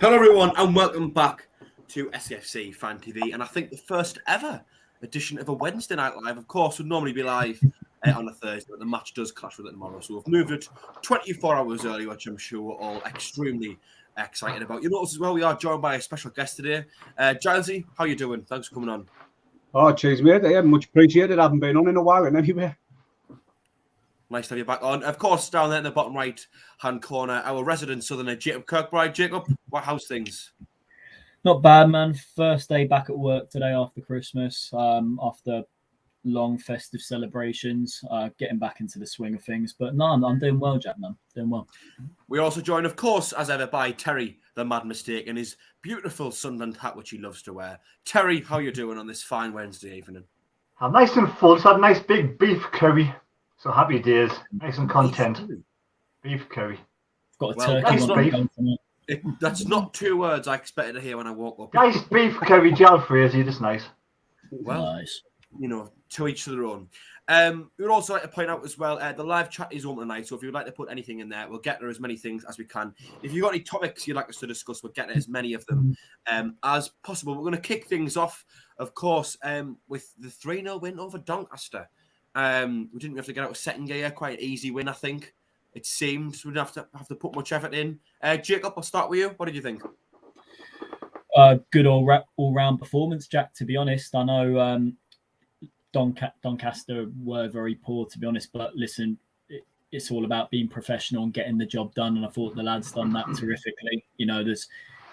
Hello everyone and welcome back to SAFC Fan TV, and I think the first ever edition of a Wednesday night live. Of course, would normally be live on a Thursday, but the match does clash with it tomorrow, so we've moved it 24 hours early, which I'm sure we're all extremely excited about. You notice as well, we are joined by a special guest today. Gilesy, how you doing? Thanks for coming on. Oh, cheers, mate. Yeah, much appreciated. I haven't been on in a while and anyway. Nice to have you back on. Of course, down there in the bottom right-hand corner, our resident southerner, Jacob Kirkbride. Jacob, how's things? Not bad, man. First day back at work today after Christmas, after long festive celebrations, getting back into the swing of things. But no, I'm doing well, Jack, man. Doing well. We're also joined, of course, as ever, by Terry, the Mad Mistake, and his beautiful Sunderland hat, which he loves to wear. Terry, how you doing on this fine Wednesday evening? I'm nice and full. So I had a nice big beef curry. So happy days. Nice and content. Beef curry. Got a turkey on beef. That's not two words I expected to hear when I woke up. Nice beef curry, Jalfrezi. That's nice. Well, nice. You know, to each to their own. We would also like to point out as well, the live chat is open tonight, so if you'd like to put anything in there, we'll get there as many things as we can. If you've got any topics you'd like us to discuss, we'll get to as many of them as possible. We're going to kick things off, of course, with the 3-0 win over Doncaster. We didn't have to get out of second gear, quite an easy win, I think. It seemed we didn't have to put much effort in. Jacob, I'll start with you. What did you think? Good all-round performance, Jack, to be honest. I know Doncaster were very poor, to be honest, but listen, it's all about being professional and getting the job done, and I thought the lads done that terrifically. You know,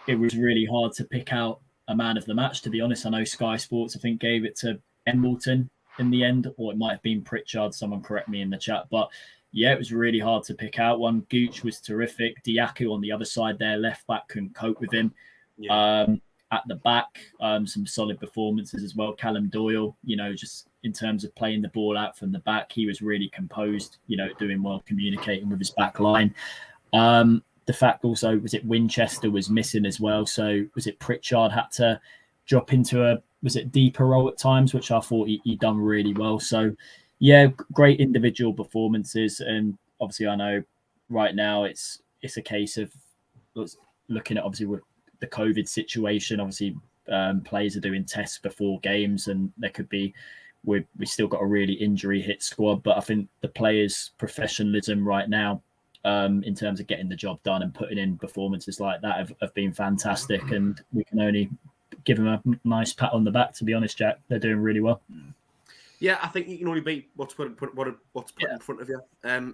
it was really hard to pick out a man of the match, to be honest. I know Sky Sports, I think, gave it to Embleton in the end, or it might have been Pritchard, someone correct me in the chat, but yeah, it was really hard to pick out one. Gooch was terrific. Diaku on the other side there, left back, couldn't cope with him. Yeah. At the back, some solid performances as well. Callum Doyle, you know, just in terms of playing the ball out from the back, he was really composed, you know, doing well, communicating with his back line. The fact also, was it Winchester was missing as well, so was it Pritchard had to drop into a deeper role at times, which I thought he done really well. So yeah, great individual performances. And obviously I know right now it's a case of looking at, obviously, with the COVID situation, obviously players are doing tests before games, and there could be, we still got a really injury hit squad, but I think the players' professionalism right now in terms of getting the job done and putting in performances like that have been fantastic, and we can only give them a nice pat on the back, to be honest, Jack. They're doing really well. Yeah, I think you can only beat what's put in front of you.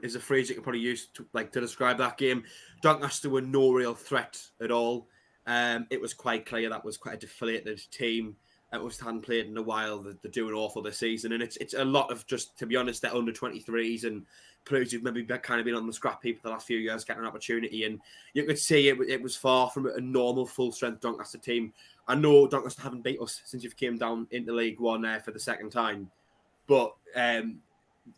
Is a phrase you can probably use to describe that game. Doncaster were no real threat at all. It was quite clear that was quite a deflated team. It was hadn't played in a while. They're doing awful this season, and it's a lot of, just to be honest, they're under 23s and players who've maybe kind of been on the scrap heap for the last few years getting an opportunity, and you could see it was far from a normal full strength Doncaster team. I know Doncaster haven't beat us since you've came down into League One for the second time, but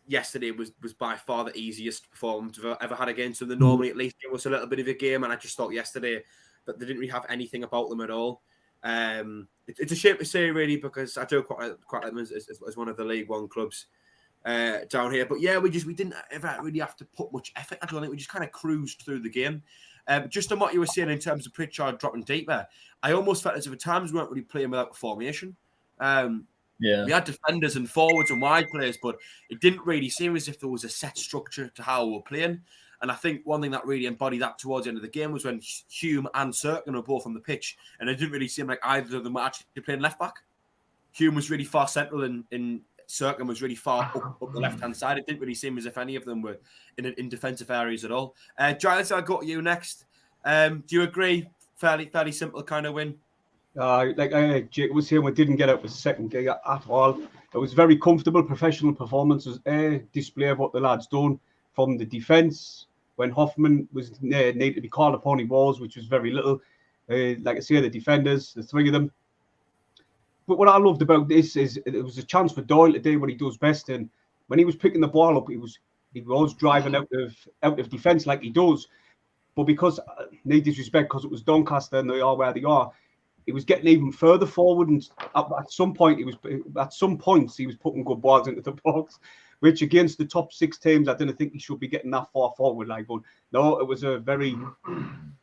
yesterday was by far the easiest performance I've ever had against them. They normally at least give us a little bit of a game, and I just thought yesterday that they didn't really have anything about them at all. It's a shame to say, really, because I do quite like them as one of the League One clubs down here. But yeah, we didn't ever really have to put much effort. I don't think we just kind of cruised through the game. Just on what you were saying in terms of Pritchard dropping deeper, I almost felt as if at times we weren't really playing without formation. Yeah, we had defenders and forwards and wide players, but it didn't really seem as if there was a set structure to how we were playing. And I think one thing that really embodied that towards the end of the game was when Hume and Serkin were both on the pitch, and it didn't really seem like either of them were actually playing left back. Hume was really far central, and Serkin was really far up the left hand side. It didn't really seem as if any of them were in defensive areas at all. Giles, I'll go to you next. Do you agree? Fairly simple kind of win. Like Jake was saying, we didn't get out of second gear at all. It was very comfortable, professional performances. Display of what the lads done from the defence. When Hoffman was needed to be called upon, he was, which was very little. Like I say, the defenders, the three of them. But what I loved about this is it was a chance for Doyle to do what he does best. And when he was picking the ball up, he was driving out of defence like he does. But because, no disrespect, because it was Doncaster and they are where they are, he was getting even further forward. And at some points he was putting good balls into the box. which against the top 6 teams, I didn't think he should be getting that far forward. Like, but no, it was a very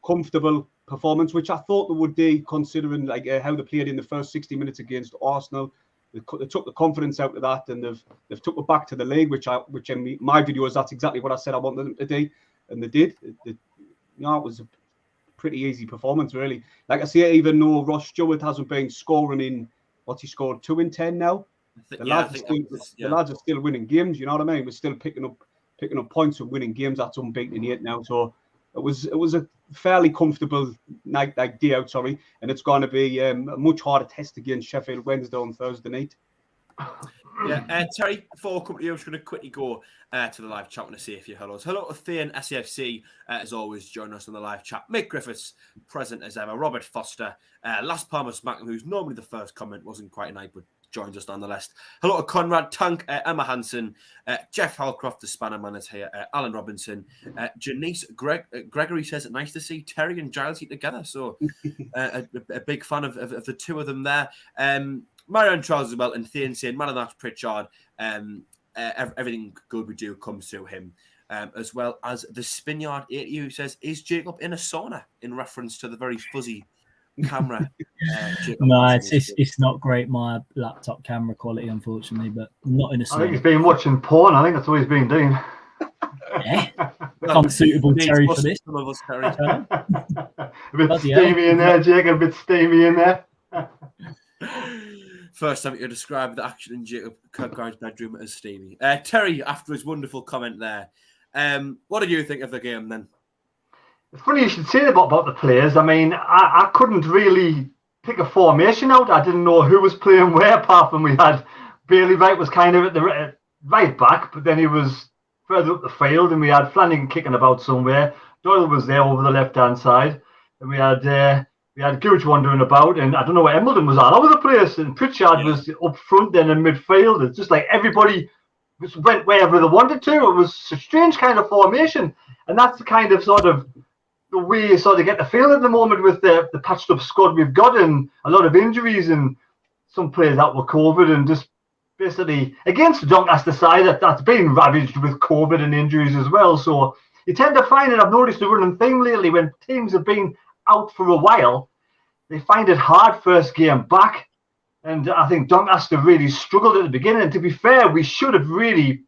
comfortable performance, which I thought they would do, considering like how they played in the first 60 minutes against Arsenal. They took the confidence out of that, and they've took it back to the league, which in my videos, that's exactly what I said I wanted them to do, and they did. It was a pretty easy performance, really. Like I say, even though Ross Stewart hasn't been scoring in, what's he scored, 2 in 10 now? The lads are still winning games, you know what I mean? We're still picking up points and winning games. That's unbeaten yet now. So it was a fairly comfortable day out, and it's going to be a much harder test against Sheffield Wednesday on Thursday night. Yeah, Terry, before I come to you, I'm just going to quickly go to the live chat. I want to say a few hellos. Hello to Thane SAFC, as always, joining us on the live chat. Mick Griffiths, present as ever. Robert Foster, Last Palmer Smackham, who's normally the first comment, wasn't quite a night, but joins us nonetheless. Hello to Conrad, Tank, Emma Hansen, Jeff Halcroft, the Spanner Man is here, Alan Robinson, Janice Gregory says, nice to see Terry and Giles together. So a big fan of the two of them there. Marion Charles as well, and Thane saying, man of that Pritchard, everything good we do comes through him. As well as the Spinyard 80 who says, is Jacob in a sauna? In reference to the very fuzzy camera. No, it's not great, my laptop camera quality, unfortunately, but not in a sauna. I think he's been watching porn. I think that's what he's been doing. Yeah. Unsuitable Terry for this. A bit steamy in there, Jacob, a bit steamy in there. First time you describe the action in Jacob Kirkgard's bedroom as steamy. Terry, after his wonderful comment there, what did you think of the game then? It's funny you should say that about the players. I mean, I couldn't really pick a formation out. I didn't know who was playing where, apart from we had Bailey Wright was kind of at the right back, but then he was further up the field, and we had Flanagan kicking about somewhere. Doyle was there over the left-hand side, and we had Gooch wandering about, and I don't know where Embledon was all over the place, and Pritchard was up front then in midfield. It's just like everybody just went wherever they wanted to. It was a strange kind of formation, and that's the kind of sort of the way you sort of get the feel at the moment with the patched up squad we've got, and a lot of injuries and some players out with COVID, and just basically against the Doncaster side that's been ravaged with COVID and injuries as well. So you tend to find, and I've noticed a running theme lately, when teams have been out for a while, they find it hard first game back. And I think Doncaster really struggled at the beginning. And to be fair, we should have really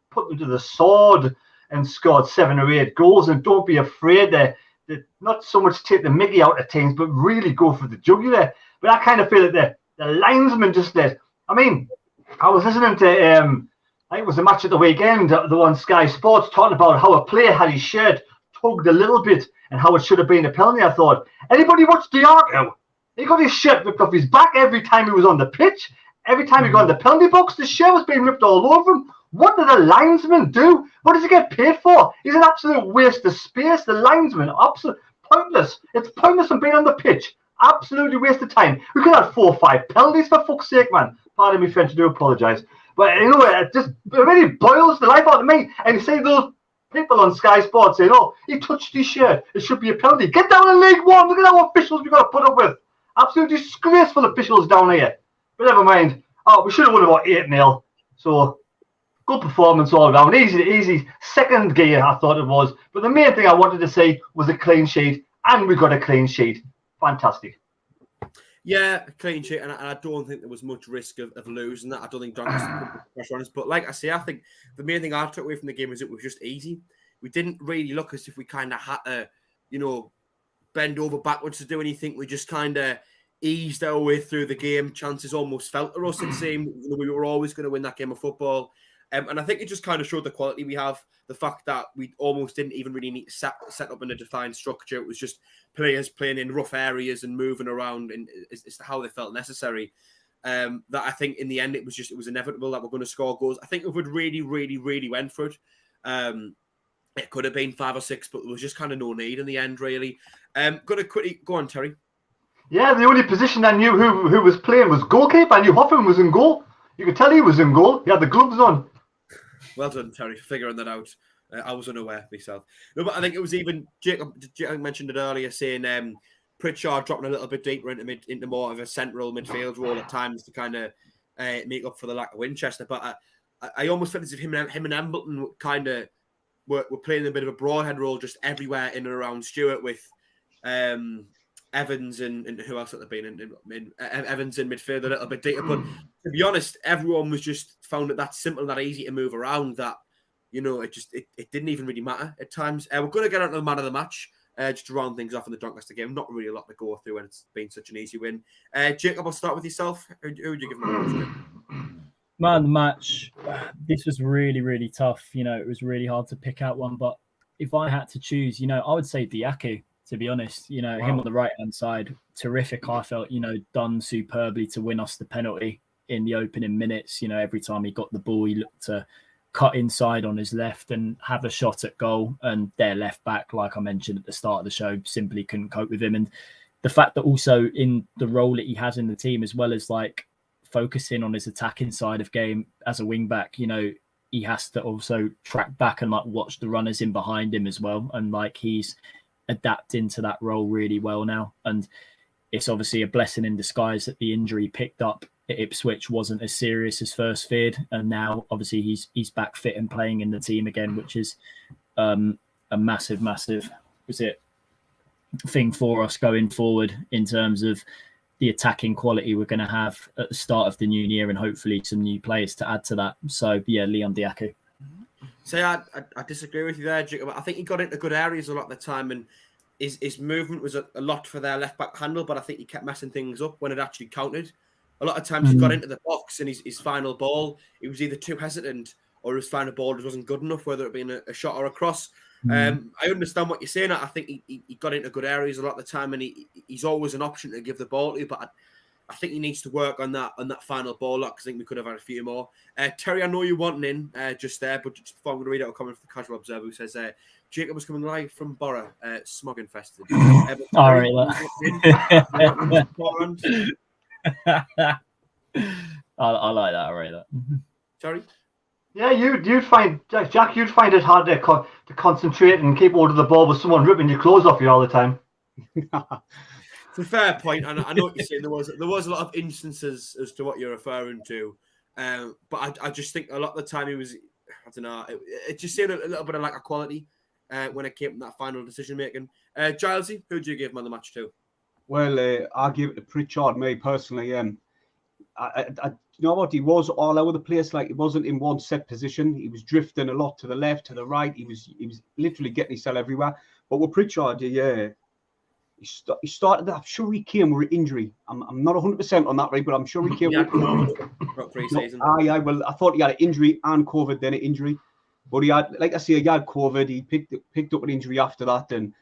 put them to the sword and scored 7 or 8 goals. And don't be afraid to not so much take the mickey out of teams, but really go for the jugular. But I kind of feel that the linesman just did. I mean, I was listening to, I think it was a match at the weekend, the one Sky Sports, talking about how a player had his shirt tugged a little bit and how it should have been a penalty. I thought, anybody watch Diarco? He got his shirt ripped off his back every time he was on the pitch. Every time he got in the penalty box, the shirt was being ripped all over him. What did the linesman do? What does he get paid for? He's an absolute waste of space. The linesman, absolute pointless. It's pointless from being on the pitch. Absolutely waste of time. We could have 4 or 5 penalties, for fuck's sake, man. Pardon me, French, I do apologise. But anyway, it really boils the life out of me. And you see those people on Sky Sports saying, oh, he touched his shirt, it should be a penalty. Get down in League One. Look at how officials we've got to put up with. Absolutely disgraceful officials down here. But never mind. Oh, we should have won about 8-0. So, good performance all around. Easy. Second gear, I thought it was. But the main thing I wanted to see was a clean sheet. And we got a clean sheet. Fantastic. Yeah, a clean sheet. And I don't think there was much risk of losing that. I don't think Doncaster put pressure on us. But like I say, I think the main thing I took away from the game was it was just easy. We didn't really look as if we kind of had to, bend over backwards to do anything. We just kind of eased our way through the game. Chances almost felt to us, it seemed. We were always going to win that game of football. And I think it just kind of showed the quality we have. The fact that we almost didn't even really need to set up in a defined structure. It was just players playing in rough areas and moving around, and it's how they felt necessary. That I think in the end it was inevitable that we're going to score goals. I think if we'd really went for it, it could have been 5 or 6, but there was just kind of no need in the end, really. Going to quickly go on, Terry. Yeah, the only position I knew who was playing was goalkeeper. I knew Hoffman was in goal. You could tell he was in goal. He had the gloves on. Well done, Terry, for figuring that out. I was unaware myself. No, but I think it was even Jacob mentioned it earlier, saying Pritchard dropping a little bit deeper into more of a central midfield role at times to kind of make up for the lack of Winchester. But I almost felt as if him and Embleton kind of were playing a bit of a broadhead role just everywhere in and around Stewart with Evans and who else had there been? Evans in midfield a little bit deeper. But to be honest, everyone was just found it that simple, that easy to move around that, it didn't even really matter at times. We're going to get on to the man of the match. Just to round things off in the Doncaster game. Not really a lot to go through when it's been such an easy win. Jacob, I'll start with yourself. Who would you give man of the match to? Man of the match, this was really, really tough. It was really hard to pick out one. But if I had to choose, I would say Diaku, to be honest. Him on the right-hand side, terrific. I felt, done superbly to win us the penalty in the opening minutes. Every time he got the ball, he looked to cut inside on his left and have a shot at goal, and their left back, like I mentioned at the start of the show, simply couldn't cope with him. And the fact that also in the role that he has in the team, as well as like focusing on his attacking side of game as a wing back, he has to also track back and like watch the runners in behind him as well, and like he's adapting to that role really well now. And it's obviously a blessing in disguise that the injury picked up at Ipswich wasn't as serious as first feared, and now obviously he's back fit and playing in the team again, which is a massive thing for us going forward in terms of the attacking quality we're going to have at the start of the new year, and hopefully some new players to add to that. So yeah, Leon Diaku. So I disagree with you there, Jacob. I think he got into good areas a lot of the time, and his movement was a lot for their left back handle, but I think he kept messing things up when it actually counted. A lot of times he got into the box and his final ball, he was either too hesitant or his final ball just wasn't good enough, whether it being a shot or a cross. I understand what you're saying. I think he got into good areas a lot of the time, and he's always an option to give the ball to, but I think he needs to work on that final ball because I think we could have had a few more. Terry, I know you want in just there, but just before I'm going to read out a comment from the Casual Observer who says, Jacob was coming live from Borough, smog infested. All right. I like that. I rate that. Sorry? Yeah, you'd find, Jack, you'd find it hard to concentrate and keep hold of the ball with someone ripping your clothes off you all the time. It's a fair point, and I know what you're saying. There was a lot of instances as to what you're referring to, but I just think a lot of the time he was, I don't know, it just seemed a little bit of lack of quality when it came to that final decision making. Gilesy, who do you give man of the match to? Well, I give it to Pritchard, me personally. You know what? He was all over the place. Like, he wasn't in one set position. He was drifting a lot to the left, to the right. He was literally getting himself everywhere. But with Pritchard, he started. I'm sure he came with injury. I'm not 100% on that, right? But I'm sure he came with pre-season. Well, I thought he had an injury and COVID, then an injury. But he had, like I say, he had COVID. He picked up an injury after that, and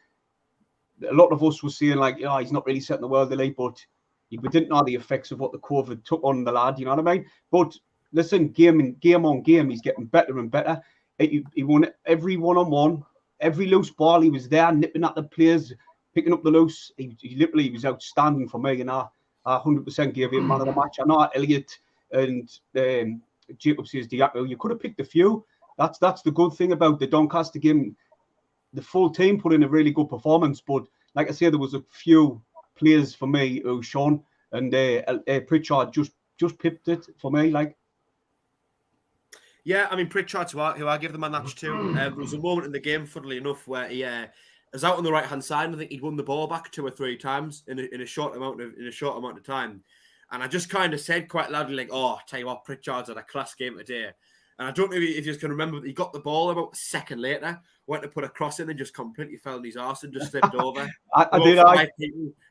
a lot of us were saying like, he's not really setting the world alight, but we didn't know the effects of what the COVID took on the lad. You know what I mean? But listen, game on game, he's getting better and better. He won every one-on-one, every loose ball. He was there, nipping at the players, picking up the loose. He literally was outstanding for me, and I 100% gave him man of the match. I know Elliot and Jacob says Diaco. You could have picked a few. That's the good thing about the Doncaster game. The full team put in a really good performance, but like I said, there was a few players for me who shone, and Pritchard just pipped it for me. Like, yeah, I mean Pritchard, who I give the man match to. There was a moment in the game, funnily enough, where he was out on the right hand side, and I think he'd won the ball back 2 or 3 times in a short amount of time, and I just kind of said quite loudly, like, "Oh, tell you what, Pritchard's had a class game today." And I don't know if you can remember, but he got the ball about a second later, went to put a cross in and just completely fell on his arse and just slipped over.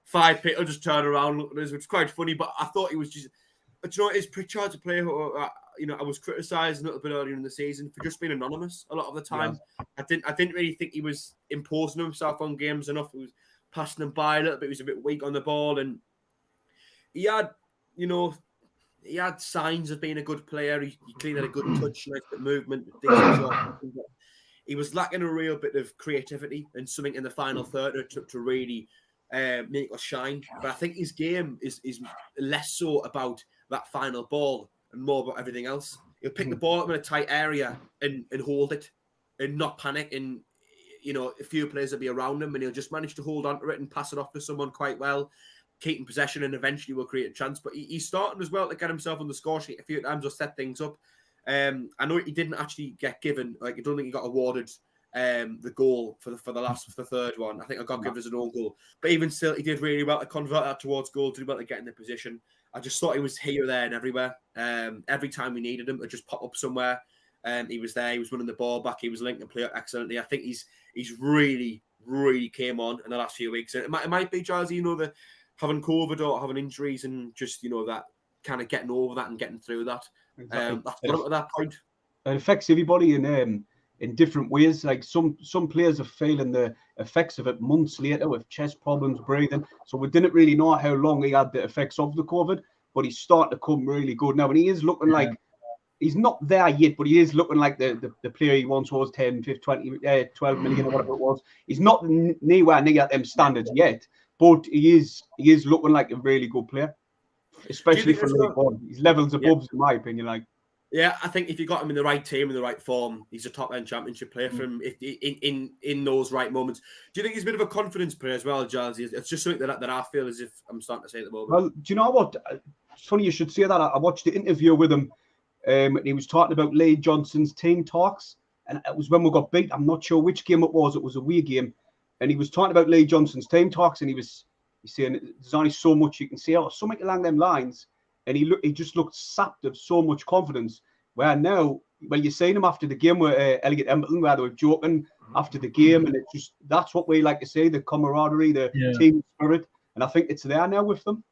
Five people just turned around, looked at us, which was quite funny. But I thought he was just, but you know, is Pritchard a player who, I was criticised a little bit earlier in the season for just being anonymous a lot of the time. Yeah. I didn't really think he was imposing himself on games enough. He was passing them by a little bit. He was a bit weak on the ball, and he had, he had signs of being a good player. He clearly had a good touch, nice bit of movement, decent shot. He was lacking a real bit of creativity and something in the final third to really make us shine. But I think his game is less so about that final ball and more about everything else. He'll pick the ball up in a tight area and hold it and not panic. And, a few players will be around him and he'll just manage to hold on to it and pass it off to someone quite well, keeping possession, and eventually will create a chance. But he's starting as well to get himself on the score sheet a few times or set things up. I know he didn't actually get given, like, I don't think he got awarded the goal for the third one. I think I got given as an own goal. But even still, he did really well to convert that towards goal, did well to get in the position. I just thought he was here, there, and everywhere. Every time we needed him to just pop up somewhere, he was there. He was winning the ball back. He was linking play up excellently. I think he's really, really came on in the last few weeks. It might be, Giles, the having COVID or having injuries and just, that kind of getting over that and getting through that. Exactly. That's got him at that point. It affects everybody in different ways. Like some players are feeling the effects of it months later with chest problems, breathing. So we didn't really know how long he had the effects of the COVID, but he's starting to come really good now. And he is looking like, he's not there yet, but he is looking like the player he once was, 10, 15, 20, 12 million or whatever it was. He's not nowhere near them standards yet, but he is looking like a really good player, especially for League One. He's levels above, in my opinion. Like, yeah, I think if you got him in the right team, in the right form, he's a top-end championship player for him in those right moments. Do you think he's a bit of a confidence player as well, Giles? It's just something that I feel as if I'm starting to say at the moment. Well, do you know what? It's funny you should say that. I watched the interview with him. And he was talking about Lee Johnson's team talks, and it was when we got beat. I'm not sure which game it was. It was a away game, and he was talking about Lee Johnson's team talks, and he's saying there's only so much you can say, or something along them lines. And he just looked sapped of so much confidence. Where now, well, you seen him after the game with Elliot Embleton, where they were joking after the game, and it's just that's what we like to say, the camaraderie, the team spirit, and I think it's there now with them.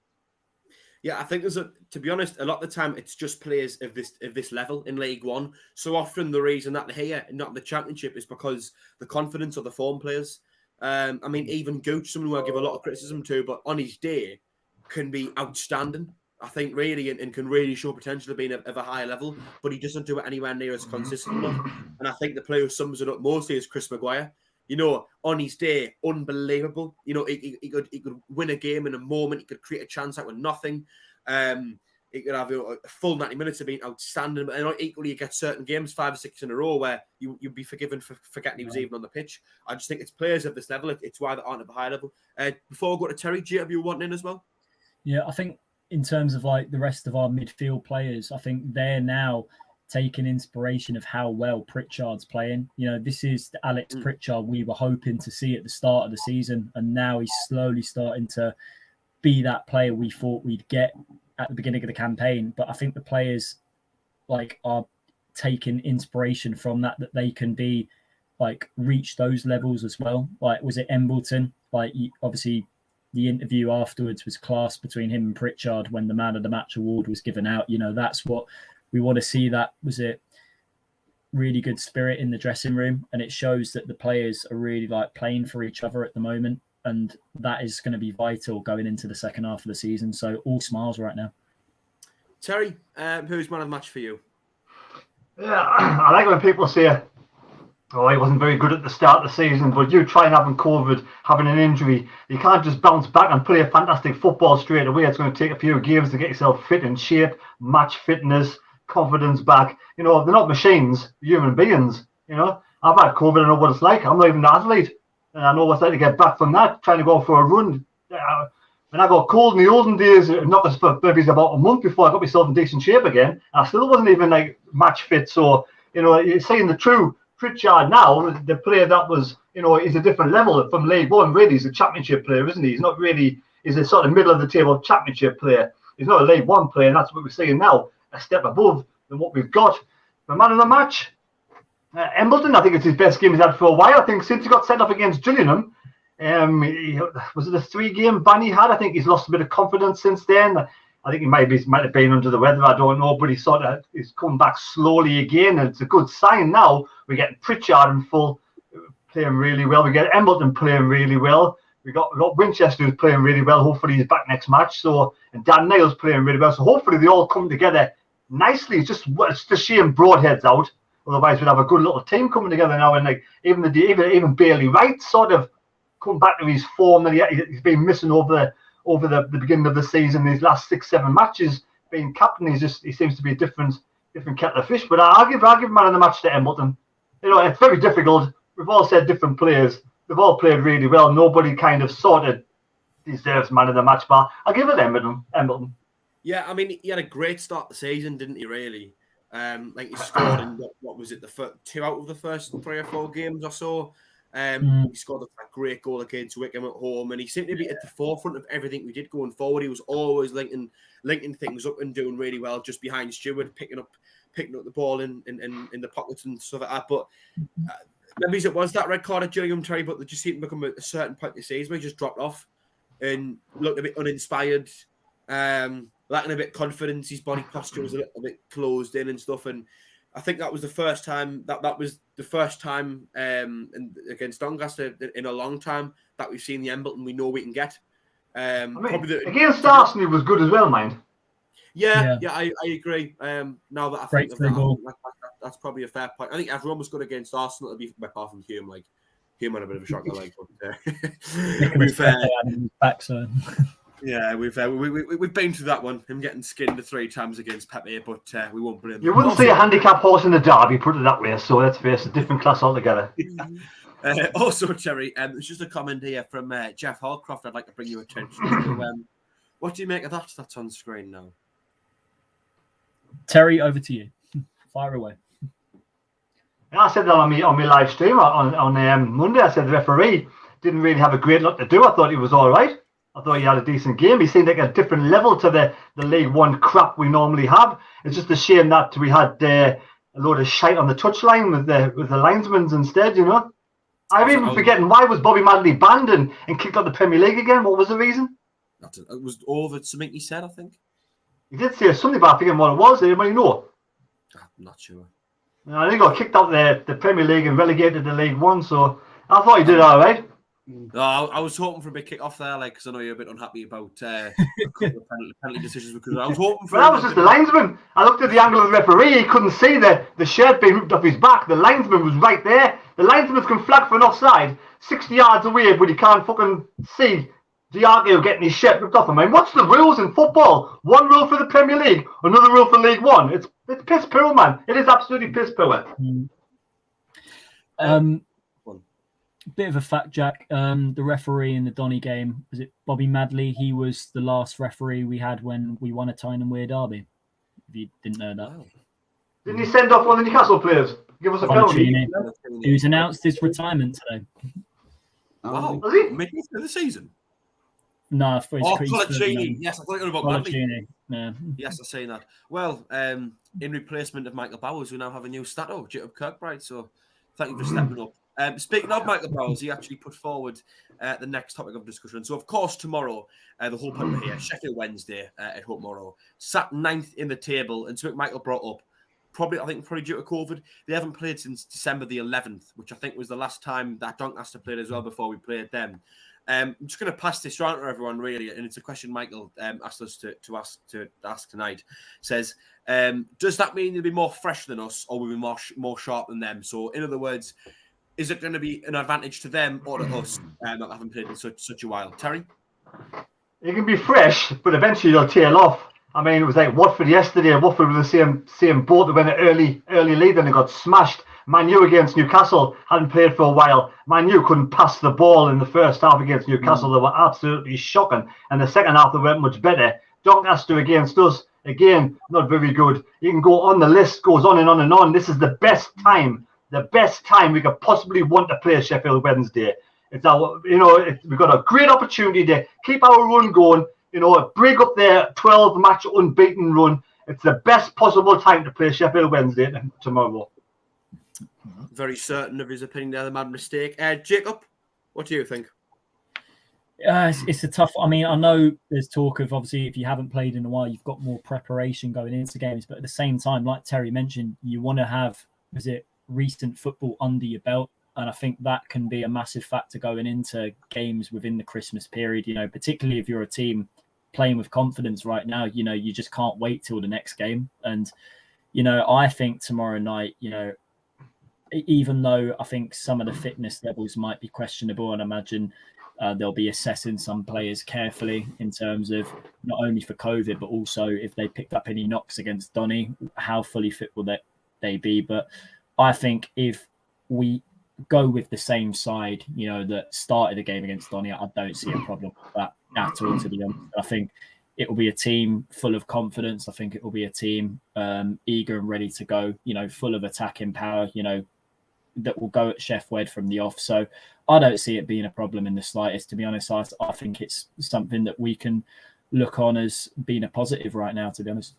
Yeah, I think to be honest, a lot of the time it's just players of this level in League One. So often the reason that they're here, not the Championship, is because the confidence of the form players. I mean, even Gooch, someone who I give a lot of criticism to, but on his day can be outstanding. I think really and can really show potential of being of a higher level, but he doesn't do it anywhere near as consistent enough. And I think the player who sums it up mostly is Chris Maguire. On his day, unbelievable. He could win a game in a moment. He could create a chance out with nothing. He could have a full 90 minutes of being outstanding. But equally, you get certain games, 5 or 6 in a row, where you'd be forgiven for forgetting he was even on the pitch. I just think it's players of this level. It's why they aren't at the high level. Before I go to Terry, do you have you wanting in as well? Yeah, I think in terms of like the rest of our midfield players, I think they're now taking inspiration of how well Pritchard's playing. This is the Alex Pritchard we were hoping to see at the start of the season, and now he's slowly starting to be that player we thought we'd get at the beginning of the campaign. But I think the players are taking inspiration from that they can be reach those levels as well. Was it Embleton? Obviously the interview afterwards was class between him and Pritchard when the man of the match award was given out. That's what we want to see. That was it. Really good spirit in the dressing room, and it shows that the players are really playing for each other at the moment, and that is going to be vital going into the second half of the season. So all smiles right now. Terry, who's man of the match for you? Yeah, I like when people say, "Oh, he wasn't very good at the start of the season," but you try and having COVID, having an injury, you can't just bounce back and play a fantastic football straight away. It's going to take a few games to get yourself fit and shape, match fitness, confidence back. They're not machines, human beings. I've had COVID, I know what it's like. I'm not even an athlete, and I know what it's like to get back from that, trying to go for a run. When I got cold in the olden days, not as for maybe about a month before I got myself in decent shape again, I still wasn't even match fit. So you're saying the true Pritchard now, the player that was, is a different level from League One. Really, he's a championship player, isn't he? He's not really. He's a sort of middle of the table championship player. He's not a League One player, and that's what we're seeing now. A step above than what we've got. The man of the match, Embleton. I think it's his best game he's had for a while. I think since he got sent off against Gillingham, was it a 3-game ban he had? I think he's lost a bit of confidence since then. I think he might have been under the weather. I don't know, but he's come back slowly again, and it's a good sign now. We're getting Pritchard in full, playing really well. We get Embleton playing really well. We got Winchester who's playing really well. Hopefully he's back next match. And Dan Niles playing really well. So hopefully they all come together nicely. It's just a shame Broadhead's out. Otherwise we'd have a good little team coming together now. And even Bailey Wright sort of come back to his form that he's been missing over the beginning of the season. These last 6-7 matches being captain, he seems to be a different kettle of fish. But I'll give man of the match to Embleton. It's very difficult. We've all said different players. They've all played really well. Nobody kind of sorted deserves man of the match, but I'll give it Embleton. Yeah, I mean, he had a great start to the season, didn't he, really? Like he scored in what was it, the 2 out of the first 3 or 4 games or so. He scored a great goal against Wickham at home, and he seemed to be at the forefront of everything we did going forward. He was always linking things up and doing really well just behind Stewart, picking up the ball in the pockets and stuff like that. But maybe it was that red card at Gillingham, Terry, but they just seemed to become a certain point this season where he just dropped off and looked a bit uninspired, lacking a bit of confidence. His body posture was a little bit closed in and stuff. And I think that was the first time against Doncaster in a long time that we've seen the Embleton we know we can get. Against Arsenal, he was good as well, mind. Yeah, I agree. Now that I think of that, that's probably a fair point. I think everyone was good against Arsenal, to be apart from Hume. Like Hume had a bit of a shock. We've been through that one. Him getting skinned 3 times against Pepe, but we won't blame him. You wouldn't see a handicap horse in the derby, put it that way. So let's face it, a different class altogether. Also, Terry, it's just a comment here from Jeff Hallcroft. I'd like to bring your attention to. What do you make of that? That's on screen now. Terry, over to you. Fire away. I said that on my live stream on Monday. I said the referee didn't really have a great lot to do. I thought he was all right. I thought he had a decent game. He seemed like a different level to the League One crap we normally have. It's just a shame that we had a load of shite on the touchline with the linesmen instead, you know. I'm even forgetting, why was Bobby Madley banned and kicked out the Premier League again? What was the reason? It was over something he said, I think. He did say something, but I forget what it was. Anybody know? I'm not sure. I think he got kicked out the Premier League and relegated to League One, so I thought he did all right. No, I was hoping for a big kick off there, because I know you're a bit unhappy about penalty decisions. Because I was hoping for. Well, that was just the linesman. I looked at the angle of the referee. He couldn't see the shirt being ripped off his back. The linesman was right there. The linesman can flag for an offside 60 yards away, but he can't fucking see Diageo getting his shirt ripped off. I mean, what's the rules in football? One rule for the Premier League, another rule for League One. It's piss poor, man. It is absolutely piss poor. Bit of a fact, Jack. The referee in the Donny game, was it Bobby Madley? He was the last referee we had when we won a Tyne and Weir derby. If you didn't know that. Wow. Didn't he send off one of the Newcastle players? Give us a penalty. Who's announced his retirement today. Wow. Was he? Midway through the season? No, for his Colaccini. Yes, I thought you were about Madley. Yeah. Yes, I've seen that. Well, in replacement of Michael Bowers, we now have a new stato, Jacob Kirkbride. So thank you for stepping up. Speaking of Michael Bowers, he actually put forward the next topic of discussion. So, of course, tomorrow, the whole point here, Sheffield Wednesday at Hope Morrow, sat 9th in the table, and something Michael brought up, probably due to COVID, they haven't played since December the 11th, which I think was the last time that Doncaster played as well before we played them. I'm just going to pass this round to everyone, really, and it's a question Michael asked us to ask tonight. Says, does that mean they'll be more fresh than us, or will we be more sharp than them? So, in other words, is it going to be an advantage to them or to us that haven't played in such a while? Terry? It can be fresh, but eventually they'll tail off. I mean, it was like Watford yesterday. Watford were the same boat. They went an early lead and they got smashed. Man U against Newcastle hadn't played for a while. Man U couldn't pass the ball in the first half against Newcastle. They were absolutely shocking. And the second half, they went much better. Doncaster against us, again, not very good. You can go on, the list goes on and on and on. This is the best time we could possibly want to play Sheffield Wednesday. It's our, we've got a great opportunity to keep our run going, break up their 12-match unbeaten run. It's the best possible time to play Sheffield Wednesday tomorrow. Very certain of his opinion there, the mad mistake. Jacob, what do you think? It's a tough. I mean, I know there's talk of, obviously, if you haven't played in a while, you've got more preparation going into games. But at the same time, like Terry mentioned, you want to have, recent football under your belt. And I think that can be a massive factor going into games within the Christmas period, particularly if you're a team playing with confidence right now, you just can't wait till the next game. And, I think tomorrow night, even though I think some of the fitness levels might be questionable, and I imagine they'll be assessing some players carefully in terms of not only for COVID, but also if they picked up any knocks against Donny, how fully fit will they be? But I think if we go with the same side, that started the game against Donny, I don't see a problem with that at all, to be honest. I think it will be a team full of confidence. I think it will be a team eager and ready to go, full of attacking power, that will go at Sheffield Wednesday from the off. So I don't see it being a problem in the slightest, to be honest. I think it's something that we can look on as being a positive right now, to be honest.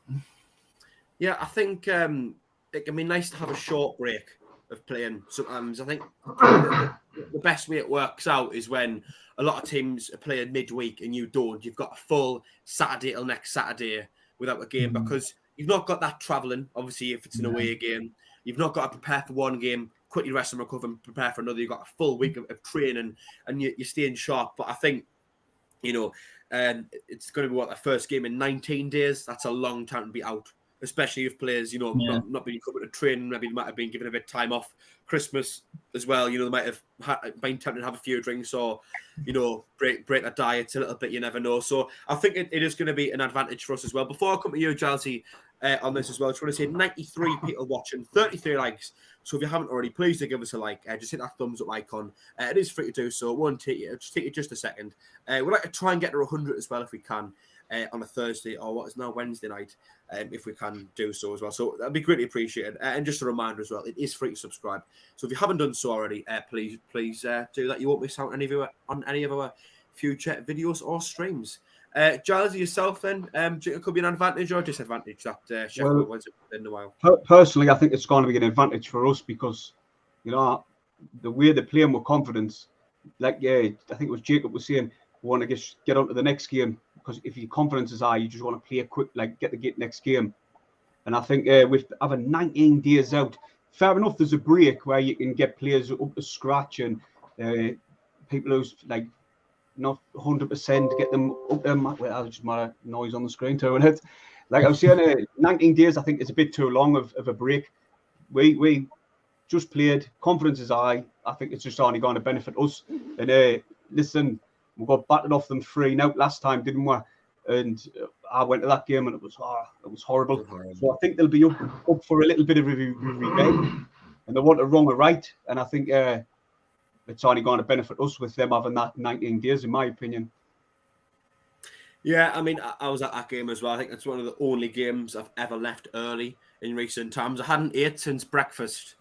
Yeah, I think it can be nice to have a short break of playing sometimes. I think the best way it works out is when a lot of teams are playing midweek and you don't. You've got a full Saturday till next Saturday without a game because you've not got that travelling. Obviously, if it's an away game, you've not got to prepare for one game, quickly rest and recover and prepare for another. You've got a full week of training and you're staying sharp. But I think, it's going to be the first game in 19 days. That's a long time to be out, especially if players, not been coming to training. Maybe they might have been given a bit of time off Christmas as well. They might have been tempted to have a few drinks or, break their diets a little bit. You never know. So I think it is going to be an advantage for us as well. Before I come to you, Jalsey, on this as well, I just want to say 93 people watching, 33 likes. So if you haven't already, please do give us a like. Just hit that thumbs up icon. It is free to do so. It won't take you. Just take you just a second. We'd like to try and get to 100 as well if we can on a Thursday or what is now Wednesday night, if we can do so as well. So that'd be greatly appreciated. And just a reminder as well, it is free to subscribe. So if you haven't done so already, please do that. You won't miss out on any of our future videos or streams. Giles, yourself then, do you think it could be an advantage or disadvantage that Sheffield Wednesday in a while? Personally, I think it's going to be an advantage for us because, the way they're playing with confidence, I think it was Jacob was saying, we want to get on to the next game because if your confidence is high, you just want to play quick, get the next game. And I think with having 19 days out, fair enough, there's a break where you can get players up to scratch and people who's not 100% get them up there. Well, I just my noise on the screen too, it. Like I was saying, 19 days I think is a bit too long of a break. We just played. Confidence is high. I think it's just only going to benefit us. And listen, we got battered off them 3-0 last time, didn't we? And I went to that game and it was horrible. So I think they'll be up for a little bit of revenge, and they want to wrong or right. And I think it's only going to benefit us with them having that 19 days, in my opinion. Yeah, I mean, I was at that game as well. I think it's one of the only games I've ever left early in recent times. I hadn't ate since breakfast,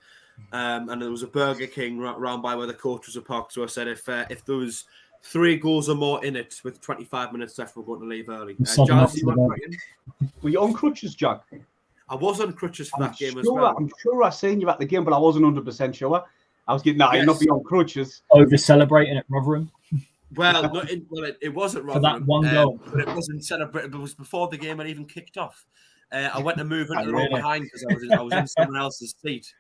and there was a Burger King round by where the coach was parked. So I said, if there was 3 goals or more in it with 25 minutes left, we're going to leave early. Giles, were you on crutches, Jack? I was on crutches for that game as well. I'm sure I seen you at the game, but I wasn't 100% sure. I was getting that. You're not be on crutches. Over celebrating at Rotherham. Well, it wasn't Rotherham. For that one goal. But it wasn't celebrated. It was before the game had even kicked off. I went to move into the row behind because I was in someone else's seat.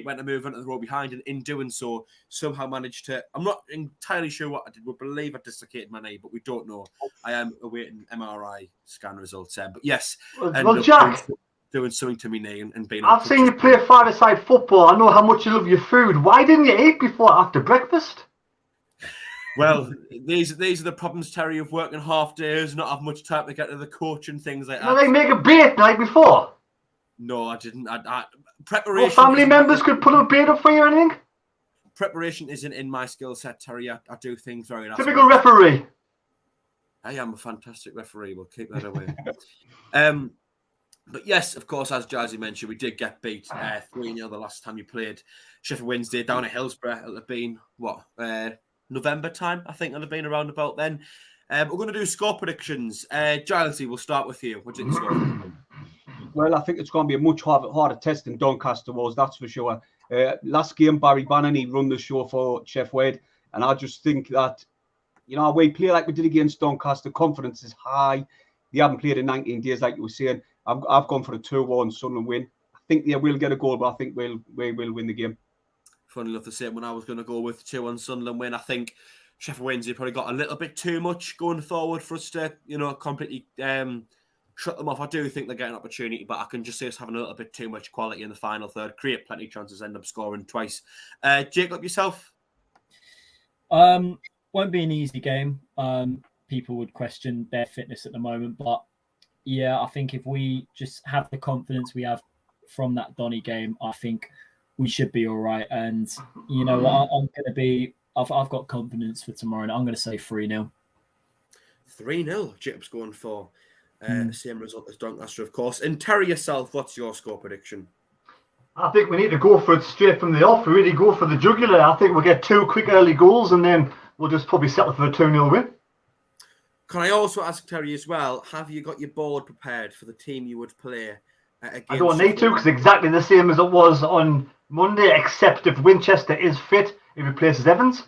Went to move into the row behind, and in doing so, somehow managed to. I'm not entirely sure what I did. We believe I dislocated my knee, but we don't know. I am awaiting MRI scan results. But yes, well, Jack. Doing something to me knee and being. I've seen you play five-a-side football. I know how much you love your food. Why didn't you eat before after breakfast? Well, these are the problems, Terry, of working half days, not have much time to get to the coach and things like that. They make a bait night before. No, I didn't. Preparation. Well, family members could put a bait up for you or anything. Preparation isn't in my skill set, Terry. I do things very. Typical referee. I am a fantastic referee. We'll keep that away. But yes, of course, as Jazzy mentioned, we did get beat 3-0 the last time you played Sheffield Wednesday down at Hillsborough. It'll have been, November time? I think it'll have been around about then. We're going to do score predictions. Jazzy, we'll start with you. What do you think the score? Well, I think it's going to be a much harder test than Doncaster was, that's for sure. Last game, Barry Bannon, he run the show for Sheffield Wednesday, and I just think that, we play like we did against Doncaster. Confidence is high. They haven't played in 19 days, like you were saying. I've gone for a 2-1 Sunderland win. I think they will get a goal, but I think we'll win the game. Funny enough, the same one I was going to go with 2-1 Sunderland win. I think Sheffield Wednesday probably got a little bit too much going forward for us to, completely shut them off. I do think they get an opportunity, but I can just see us having a little bit too much quality in the final third, create plenty of chances, end up scoring twice. Jacob, yourself? Won't be an easy game. People would question their fitness at the moment, but yeah, I think if we just have the confidence we have from that Donny game, I think we should be all right. And I'm going to be. I've got confidence for tomorrow, and I'm going to say 3-0. 3-0. Jacob's going for same result as Doncaster, of course. And Terry, yourself, what's your score prediction? I think we need to go for it straight from the off. We really go for the jugular. I think we'll get 2 quick early goals and then we'll just probably settle for a 2-0 win. Can I also ask Terry as well, have you got your board prepared for the team you would play against? I don't need to, because exactly the same as it was on Monday, except if Winchester is fit, he replaces Evans.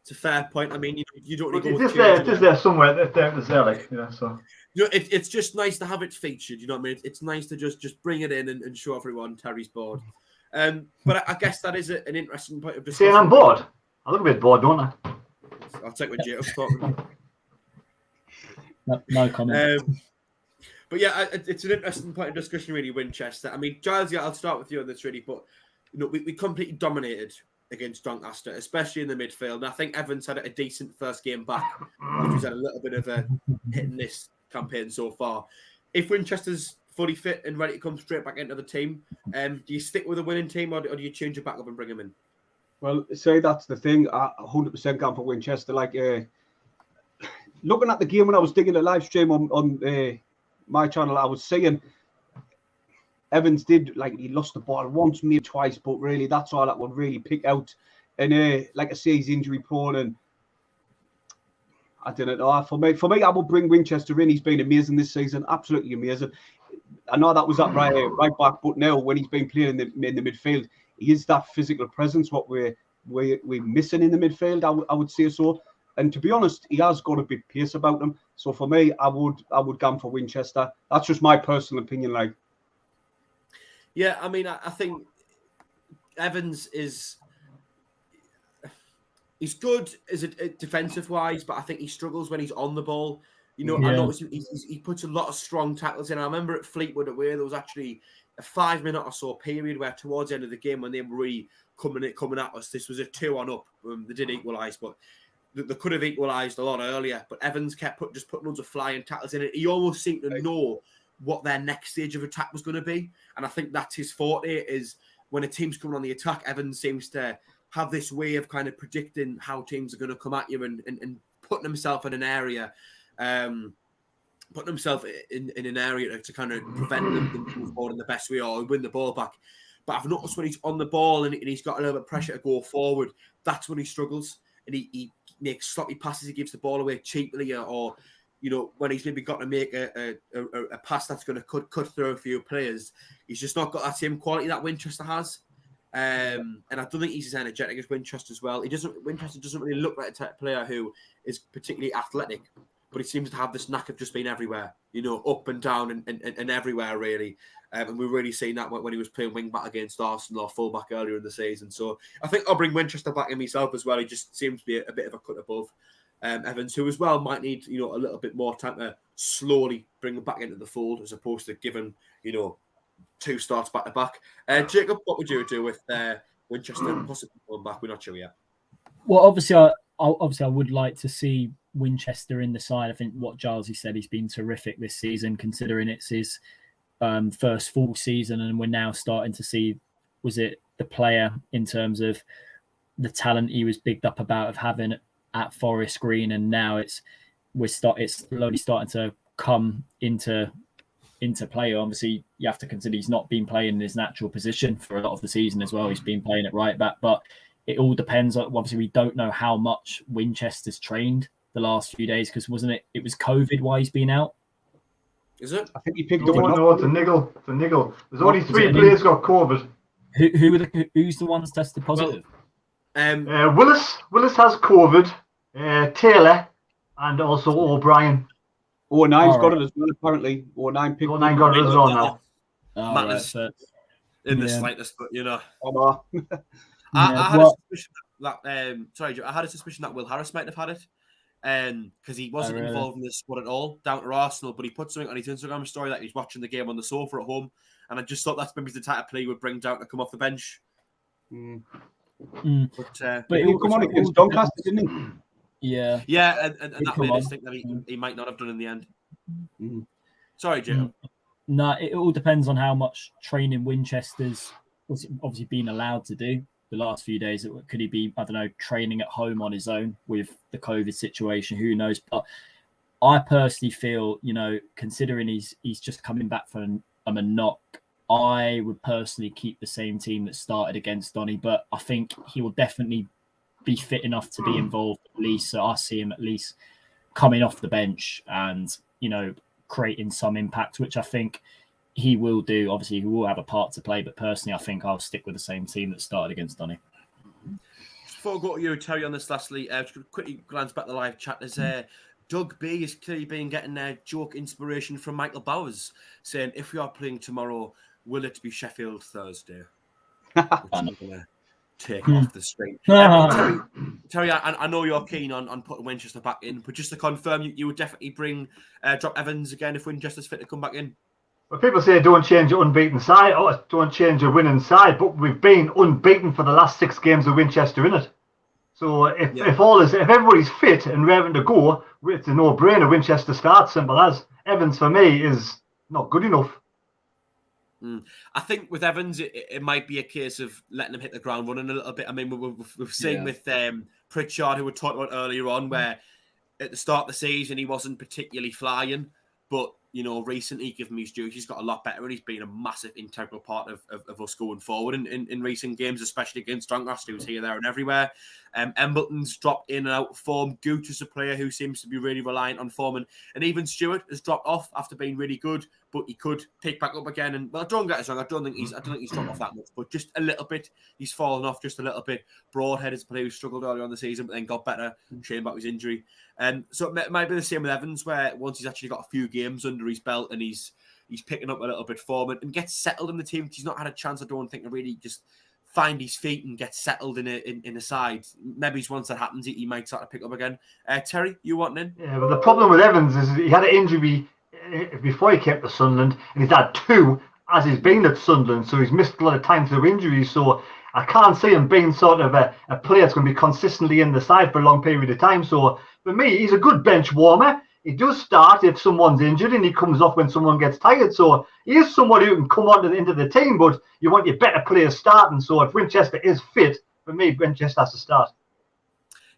It's a fair point. I mean, you don't need to go with it is there somewhere. It's there, like, so. It's just nice to have it featured. You know what I mean? It's nice to just bring it in and show everyone Terry's bored. But I guess that is an interesting point of discussion. Saying I'm bored. I look a bit bored, don't I? I'll take what Jacob's talking. No comment. But yeah, it's an interesting point of discussion, really, Winchester. I mean, Giles, yeah, I'll start with you on this, really. But we completely dominated against Doncaster, especially in the midfield. And I think Evans had a decent first game back, which has had a little bit of a hit in this campaign so far. If Winchester's fully fit and ready to come straight back into the team, do you stick with a winning team or do you change it back up and bring him in? Well, say that's the thing. 100% gone for Winchester. Like, looking at the game when I was digging the live stream on my channel, I was saying Evans did, like, he lost the ball once, maybe twice, but really that's all that would really pick out. And like I say, he's injury prone, and I don't know. For me, I would bring Winchester in. He's been amazing this season, absolutely amazing. I know that was at right back, but now when he's been playing in the midfield, he is that physical presence what we're missing in the midfield. I would say so. And to be honest, he has got a bit pace about him. So for me, I would go for Winchester. That's just my personal opinion. Like, yeah, I mean, I think Evans he's good as a defensive wise, but I think he struggles when he's on the ball. I noticed he puts a lot of strong tackles in. I remember at Fleetwood away, there was actually a 5-minute or so period where towards the end of the game when they were really coming at us, this was a 2-on-up. They did equalise, but they could have equalised a lot earlier. But Evans kept putting loads of flying tackles in it. He almost seemed to know what their next stage of attack was going to be. And I think that's his forte, is when a team's coming on the attack, Evans seems to have this way of kind of predicting how teams are going to come at you and putting himself in an area, putting himself in an area to kind of prevent them to move forward in the best way or win the ball back. But I've noticed when he's on the ball and he's got a little bit of pressure to go forward, that's when he struggles. And he makes sloppy passes, he gives the ball away cheaply, or when he's maybe got to make a pass that's going to cut through a few players, he's just not got that same quality that Winchester has. And I don't think he's as energetic as Winchester as well. Winchester doesn't really look like a type of player who is particularly athletic, but he seems to have this knack of just being everywhere, up and down and everywhere, really. And we've really seen that when he was playing wing back against Arsenal or full back earlier in the season. So I think I'll bring Winchester back in myself as well. He just seems to be a bit of a cut above Evans, who as well might need a little bit more time to slowly bring him back into the fold, as opposed to giving 2 starts back to back. Jacob, what would you do with Winchester possibly going back? We're not sure yet. Well, obviously I would like to see Winchester in the side. I think what Giles said, he's been terrific this season, considering it's his first full season, and we're now starting to see, was it the player in terms of the talent he was bigged up about of having at Forest Green, and now it's slowly starting to come into play. Obviously, you have to consider he's not been playing in his natural position for a lot of the season as well. He's been playing at right back, but it all depends. Obviously, we don't know how much Winchester's trained the last few days, because wasn't it? It was COVID why he's been out. Is it? I think he picked up. No, it's a niggle. It's a niggle. There's only 3 players got COVID. Who's the ones tested positive? Willis has COVID. Taylor and also O'Brien. 09's got it as well, apparently. 09 got it as well now. Matters in the slightest, but I had a suspicion that I had a suspicion that Will Harris might have had it, because he wasn't involved in the squad at all down to Arsenal, but he put something on his Instagram story that he's watching the game on the sofa at home, and I just thought that's maybe the type of play he would bring down to come off the bench. But he'll come on against Doncaster, didn't he? Yeah, and that made us think that he might not have done in the end. Sorry, Joe. No, it all depends on how much training Winchester's obviously been allowed to do the last few days. Could he be, I don't know, training at home on his own with the COVID situation? Who knows? But I personally feel, considering he's just coming back from a knock, I would personally keep the same team that started against Donny, but I think he will definitely be fit enough to be involved at least. So I see him at least coming off the bench and, creating some impact, which I think he will do. Obviously, he will have a part to play, but personally, I think I'll stick with the same team that started against Donny. Before I go to you, Terry, on this lastly, just quickly glance back at the live chat. There's Doug B has clearly been getting joke inspiration from Michael Bowers, saying, if we are playing tomorrow, will it be Sheffield Thursday? Which I'm going to take off the screen. Terry, I know you're keen on putting Winchester back in, but just to confirm, you would definitely drop Evans again if Winchester's fit to come back in? Well, people say don't change your unbeaten side, or don't change your winning side, but we've been unbeaten for the last 6 games with Winchester in it. So if everybody's fit and raring to go, it's a no-brainer. Winchester starts, simple as. Evans for me is not good enough. I think with Evans, it might be a case of letting him hit the ground running a little bit. I mean, we've seen with Pritchard, who we talked about earlier on, where at the start of the season he wasn't particularly flying, but recently, given his due, he's got a lot better, and he's been a massive integral part of us going forward in recent games, especially against Doncaster, who's here, there, and everywhere. Embleton's dropped in and out of form. Gooch is a player who seems to be really reliant on form, and even Stewart has dropped off after being really good, but he could pick back up again. And don't get us wrong, I don't think he's dropped off that much, but just a little bit. He's fallen off just a little bit. Broadhead is a player who struggled earlier on the season, but then got better, shame about his injury. So it might be the same with Evans, where once he's actually got a few games under his belt and he's picking up a little bit form and gets settled in the team. He's not had a chance, I don't think, to really just find his feet and get settled in a side. Maybe once that happens, he might start to pick up again. Terry, you want in? Yeah, but the problem with Evans is he had an injury before he came to Sunderland, and he's had 2 as he's been at Sunderland, so he's missed a lot of time through injuries. So I can't see him being sort of a player that's going to be consistently in the side for a long period of time. So for me, he's a good bench warmer. He does start if someone's injured, and he comes off when someone gets tired. So he is someone who can come into the team, but you want your better players starting. So if Winchester is fit, for me, Winchester has to start.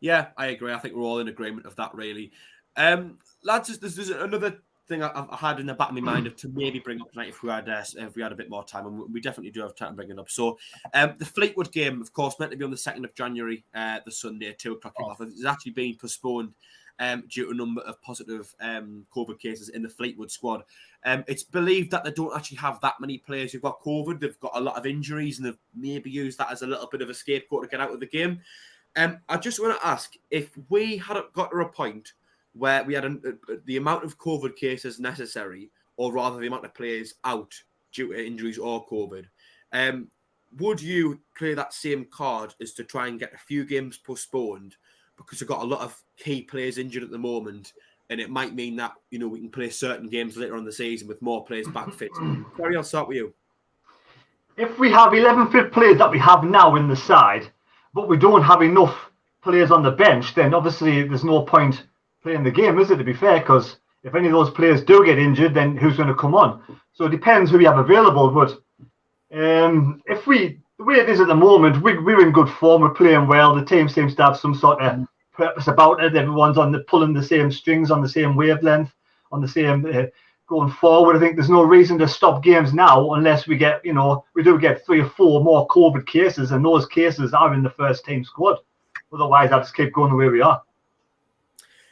Yeah, I agree. I think we're all in agreement of that, really. Lads, there's another thing I had in the back of my mind to maybe bring up tonight if we had a bit more time, and we definitely do have time to bring it up. So the Fleetwood game, of course, meant to be on the 2nd of January, the Sunday at 2:00 kickoff. It's actually been postponed due to a number of positive COVID cases in the Fleetwood squad. It's believed that they don't actually have that many players who've got COVID. They've got a lot of injuries, and they've maybe used that as a little bit of a scapegoat to get out of the game. I just want to ask, if we had got to a point where we had the amount of COVID cases necessary, or rather the amount of players out due to injuries or COVID, would you play that same card as to try and get a few games postponed, because we've got a lot of key players injured at the moment, and it might mean that we can play certain games later on in the season with more players back fit? Terry, I'll start with you. If we have 11 fit players that we have now in the side, but we don't have enough players on the bench, then obviously there's no point playing the game, is it, to be fair? Because if any of those players do get injured, then who's going to come on? So it depends who we have available. But the way it is at the moment, we're in good form. We're playing well. The team seems to have some sort of purpose about it. Everyone's pulling the same strings, on the same wavelength, on the same going forward. I think there's no reason to stop games now unless we get, we do get 3 or 4 more COVID cases, and those cases are in the first team squad. Otherwise, I'll just keep going the way we are.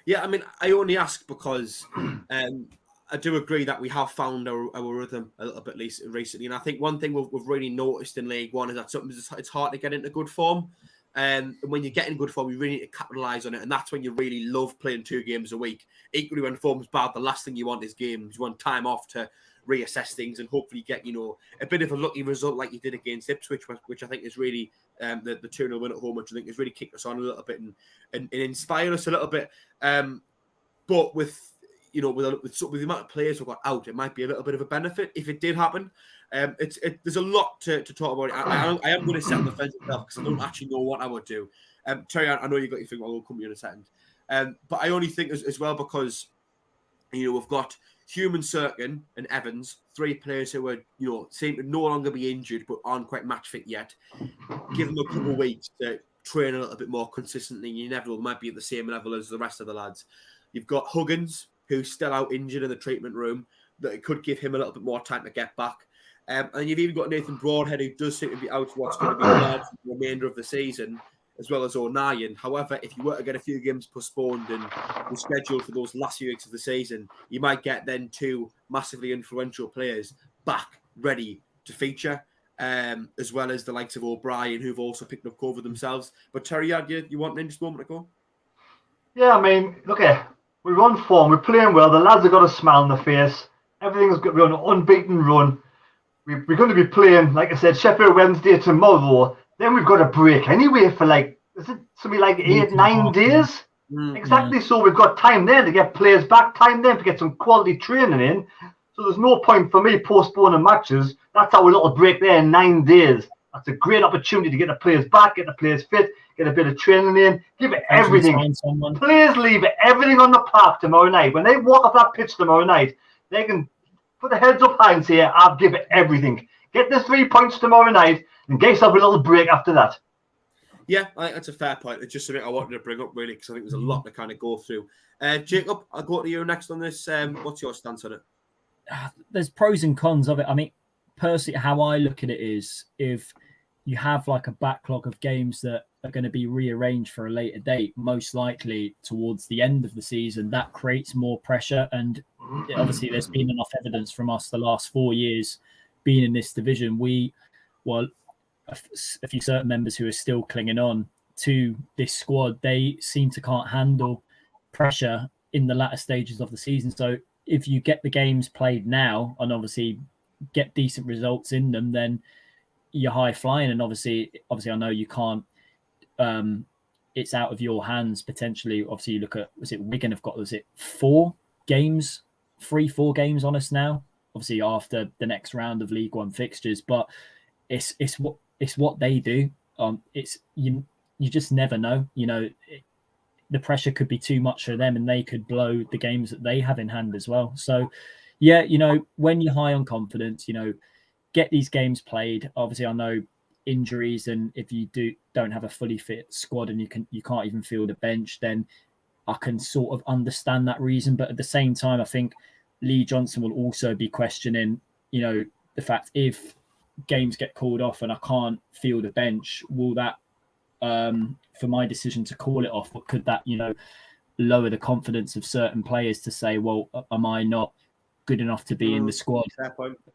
Yeah, I mean, I only ask because I do agree that we have found our rhythm a little bit recently. And I think one thing we've really noticed in League One is that sometimes it's hard to get into good form. And when you get in good form, you really need to capitalise on it. And that's when you really love playing 2 games a week. Equally, when form's bad, the last thing you want is games. You want time off to reassess things and hopefully get, a bit of a lucky result like you did against Ipswich, which I think is really the 2-0 win at home, which I think has really kicked us on a little bit and inspired us a little bit. But with the amount of players who got out, it might be a little bit of a benefit if it did happen. There's a lot to talk about. I am going to sit on the fence myself because I don't actually know what I would do. Terry, I know you got your thing. I'll come to you in a second. But I only think as well because we've got Human, Sirkin and Evans, 3 players who are seem to no longer be injured but aren't quite match fit yet. Give them a couple of weeks to train a little bit more consistently. You never might be at the same level as the rest of the lads. You've got Huggins, who's still out injured in the treatment room, that it could give him a little bit more time to get back. And you've even got Nathan Broadhead, who does seem to be out what's going to be the remainder of the season, as well as O'Nien. However, if you were to get a few games postponed and rescheduled for those last few weeks of the season, you might get then 2 massively influential players back ready to feature, as well as the likes of O'Brien, who've also picked up COVID themselves. But Terry, you want in just a moment ago? Yeah, I mean, look at we're on form, we're playing well. The lads have got a smile on their face. Everything's good. We're on an unbeaten run. We're going to be playing, like I said, Sheffield Wednesday tomorrow. Then we've got a break anyway for is it something like 8-9 days? Exactly. So we've got time there to get players back, time there to get some quality training in. So there's no point for me postponing matches. That's our little break there in 9 days. That's a great opportunity to get the players back, get the players fit, get a bit of training in, give it everything. Players leave everything on the park tomorrow night. When they walk off that pitch tomorrow night, they can put their heads up high and say, I'll give it everything. Get the 3 points tomorrow night and get yourself a little break after that. Yeah, I think that's a fair point. It's just something I wanted to bring up, really, because I think there's a lot to kind of go through. Jacob, I'll go to you next on this. What's your stance on it? There's pros and cons of it. I mean, personally, how I look at it is if you have like a backlog of games that are going to be rearranged for a later date, most likely towards the end of the season, that creates more pressure. And obviously, there's been enough evidence from us the last 4 years being in this division. A few certain members who are still clinging on to this squad, they seem to can't handle pressure in the latter stages of the season. So if you get the games played now and obviously get decent results in them, then you're high flying. And obviously I know you can't, it's out of your hands potentially. Obviously you look at, Wigan have got, 4 games on us now, obviously after the next round of League One fixtures, but it's what they do. It's you just never know, the pressure could be too much for them and they could blow the games that they have in hand as well. So yeah, when you're high on confidence, get these games played. Obviously I know injuries, and if you don't have a fully fit squad and you can't even field a bench, then I can sort of understand that reason. But at the same time, I think Lee Johnson will also be questioning, the fact if games get called off and I can't field a bench, will that for my decision to call it off, or could that lower the confidence of certain players to say, well, am I not good enough to be in the squad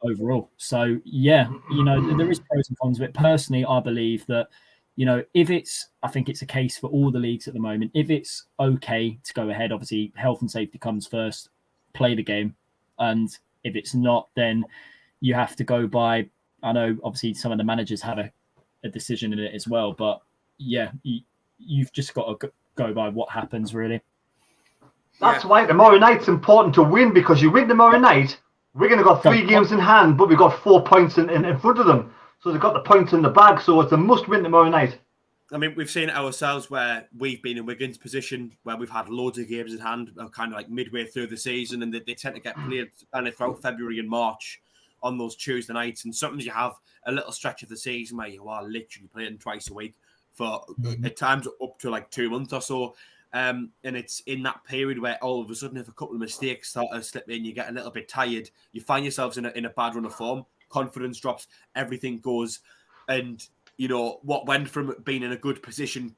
overall? So yeah, there is pros and cons of it. Personally, I believe that I think it's a case for all the leagues at the moment. If it's okay to go ahead, obviously health and safety comes first, play the game. And if it's not, then you have to go by, I know obviously some of the managers have a decision in it as well, but yeah, you've just got to go by what happens, really. That's why tomorrow night's important to win, because you win tomorrow night, we're going to got 3 games in hand, but we've got 4 points in front of them. So they've got the points in the bag, so it's a must win tomorrow night. I mean, we've seen it ourselves where we've been in Wigan's position where we've had loads of games in hand, kind of like midway through the season, and they tend to get played kind of throughout February and March on those Tuesday nights. And sometimes you have a little stretch of the season where you are literally playing twice a week for at times up to like 2 months or so. And it's in that period where all of a sudden, if a couple of mistakes start to slip in, you get a little bit tired, you find yourselves in a bad run of form, confidence drops, everything goes. And, what went from being in a good position,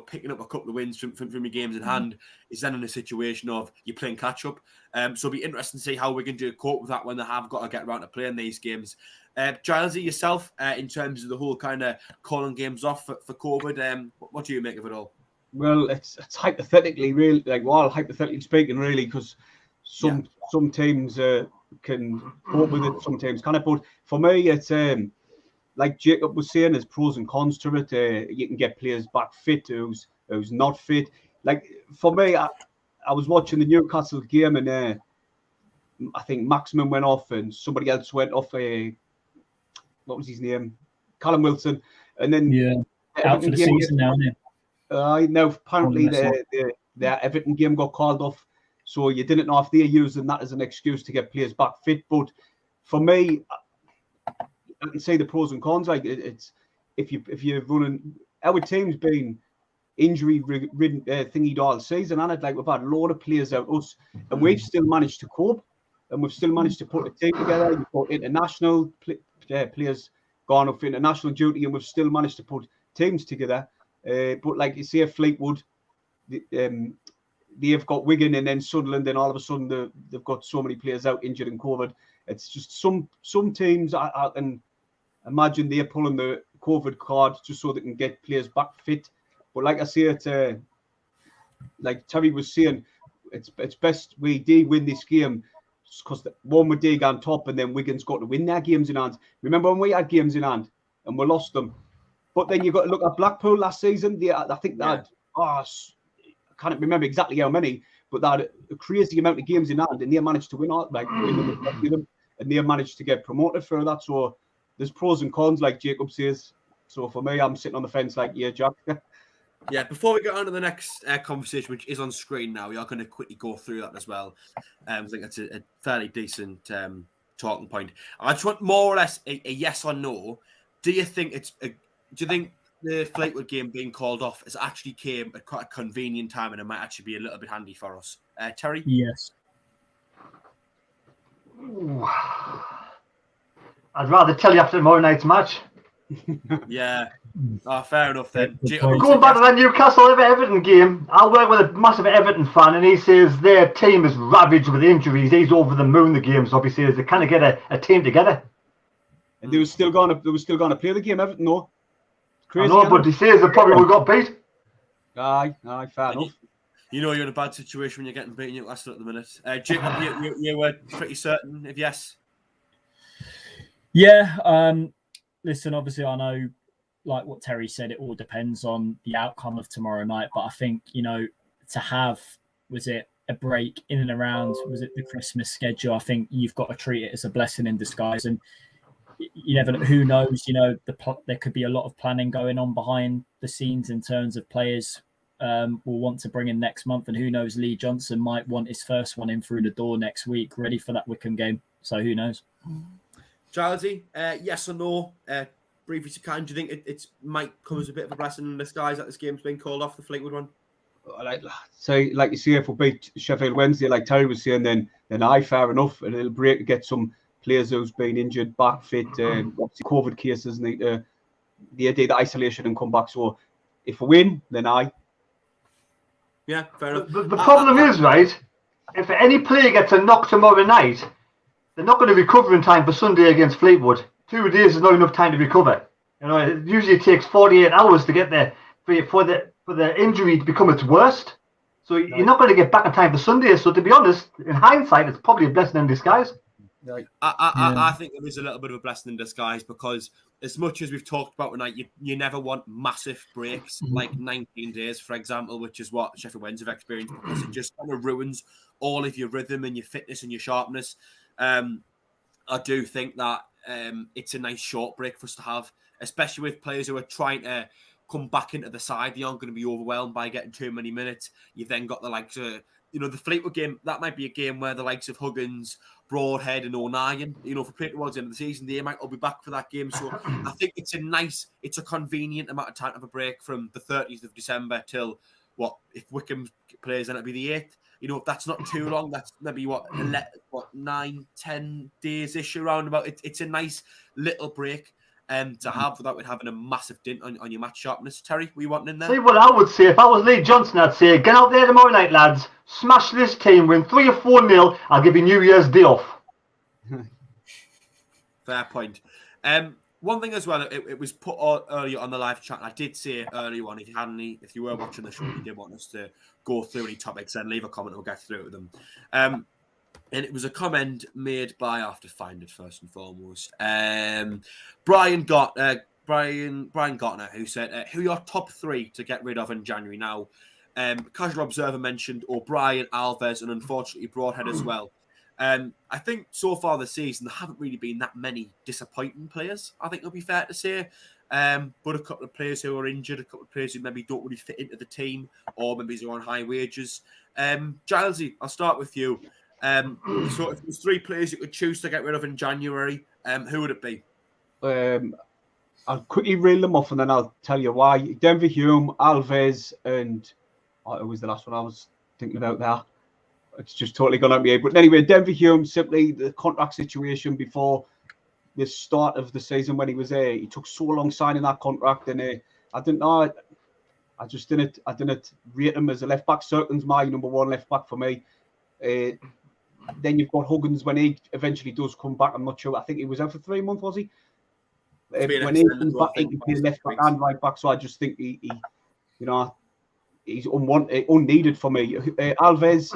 picking up a couple of wins from your games in hand, is then in a situation of you're playing catch up. So it'll be interesting to see how we're going to cope with that when they have got to get around to playing these games. Gilesy, yourself, in terms of the whole kind of calling games off for COVID, what do you make of it all? Well, it's hypothetically, really, hypothetically speaking, really, because some teams can cope with it, some teams can't. But for me, it's like Jacob was saying, there's pros and cons to it. You can get players back fit who's not fit. Like for me, I was watching the Newcastle game, and I think Maximum went off, and somebody else went off. What was his name? Callum Wilson, and then out for the season now, isn't it? Now apparently their Everton game got called off, so you didn't know if they're using that as an excuse to get players back fit. But for me, I can say the pros and cons. Like it's if you're running, our team's been injury-ridden thingy all season, and like we've had a lot of players out us, and we've still managed to cope, and we've still managed to put a team together. You've got international players gone up for international duty, and we've still managed to put teams together. But like you say, Fleetwood, they've got Wigan and then Sunderland, and all of a sudden they've got so many players out injured in COVID. It's just some teams I can imagine they're pulling the COVID card just so they can get players back fit. But like I say, it's like Terry was saying, it's best we do win this game because one with Dig on top, and then Wigan's got to win their games in hand. Remember when we had games in hand and we lost them? But then you've got to look at Blackpool last season. I think they had, I can't remember exactly how many, but they had a crazy amount of games in hand, and they managed to win them, and they managed to get promoted for that. So there's pros and cons, like Jacob says. So for me, I'm sitting on the fence like, yeah, Jack. Yeah, before we get on to the next conversation, which is on screen now, we are going to quickly go through that as well. I think that's a fairly decent talking point. I just want more or less a yes or no. Do you think the Fleetwood game being called off has actually came at quite a convenient time, and it might actually be a little bit handy for us? Terry? Yes. Ooh. I'd rather tell you after tomorrow night's match. Yeah. Oh, fair enough then. Going back to that Newcastle Everton game, I work with a massive Everton fan, and he says their team is ravaged with injuries. He's over the moon. The game's obviously they kind of get a team together. And they were still going to play the game, Everton, no? Crazy, I know, but he says they probably would got beat. Aye, fair enough. You know you're in a bad situation when you're getting beaten Newcastle at the minute. Jacob, you were pretty certain if yes? Yeah. Listen, obviously I know, like what Terry said, it all depends on the outcome of tomorrow night. But I think, to have, was it a break in and around, was it the Christmas schedule? I think you've got to treat it as a blessing in disguise. And you never know, who knows, there could be a lot of planning going on behind the scenes in terms of players will want to bring in next month. And who knows, Lee Johnson might want his first one in through the door next week, ready for that Wickham game. So who knows? Gilesy, yes or no? Briefly to kind, do you think it might come as a bit of a blessing in disguise that this game's been called off, the Fleetwood one? Like you say, if we beat Sheffield Wednesday, like Terry was saying, then fair enough. A little break to get some players who's been injured back fit. Obviously, COVID cases need the idea the isolation and come back. So if we win, then yeah, fair enough. The problem is, right, if any player gets a knock tomorrow night, they're not going to recover in time for Sunday against Fleetwood. 2 days is not enough time to recover. It usually takes 48 hours to get there for the injury to become its worst. So you're not going to get back in time for Sunday. So to be honest, in hindsight, it's probably a blessing in disguise. I think there is a little bit of a blessing in disguise, because as much as we've talked about tonight, you never want massive breaks like 19 days, for example, which is what Sheffield Wednesday have experienced, because it just kind of ruins all of your rhythm and your fitness and your sharpness. I do think that it's a nice short break for us to have, especially with players who are trying to come back into the side. They aren't going to be overwhelmed by getting too many minutes. You've then got the likes of, the Fleetwood game. That might be a game where the likes of Huggins, Broadhead and O'Nien, for playing towards the end of the season, they might all be back for that game. So I think it's a convenient amount of time to have a break from the 30th of December till if Wickham plays, then it'll be the 8th. If that's not too long, that's maybe 9-10 days-ish around about. It's a nice little break to have without it having a massive dent on your match sharpness. Terry, were you wanting in there? See, what I would say, if I was Lee Johnson, I'd say, get out there tomorrow night, lads, smash this team, win 3 or 4-0, I'll give you New Year's Day off. Fair point. One thing as well, it was put earlier on the live chat. I did say earlier on, if you were watching the show, you did want us to go through any topics, then leave a comment. We'll get through them. And it was a comment made by, I have to find it first and foremost, Brian Gottner, who said, who are your top 3 to get rid of in January? Now, Casual Observer mentioned O'Brien, Alves, and unfortunately Broadhead as well. I think so far this season, there haven't really been that many disappointing players, I think it'll be fair to say. But a couple of players who are injured, a couple of players who maybe don't really fit into the team, or maybe they're on high wages. Gilesy, I'll start with you. So if there's 3 players you could choose to get rid of in January, who would it be? I'll quickly reel them off and then I'll tell you why. Denver Hume, Alves, and it was the last one I was thinking about there. It's just totally gone out of my head. But anyway, Denver Hume, simply the contract situation before the start of the season when he was there. He took so long signing that contract, and I didn't know. I didn't rate him as a left back. Circlin's my number one left back for me. Then you've got Huggins when he eventually does come back. I'm not sure. I think he was out for 3 months, was he? When he comes back, he can play left back and right back. So I just think he he's unwanted, unneeded for me. Alves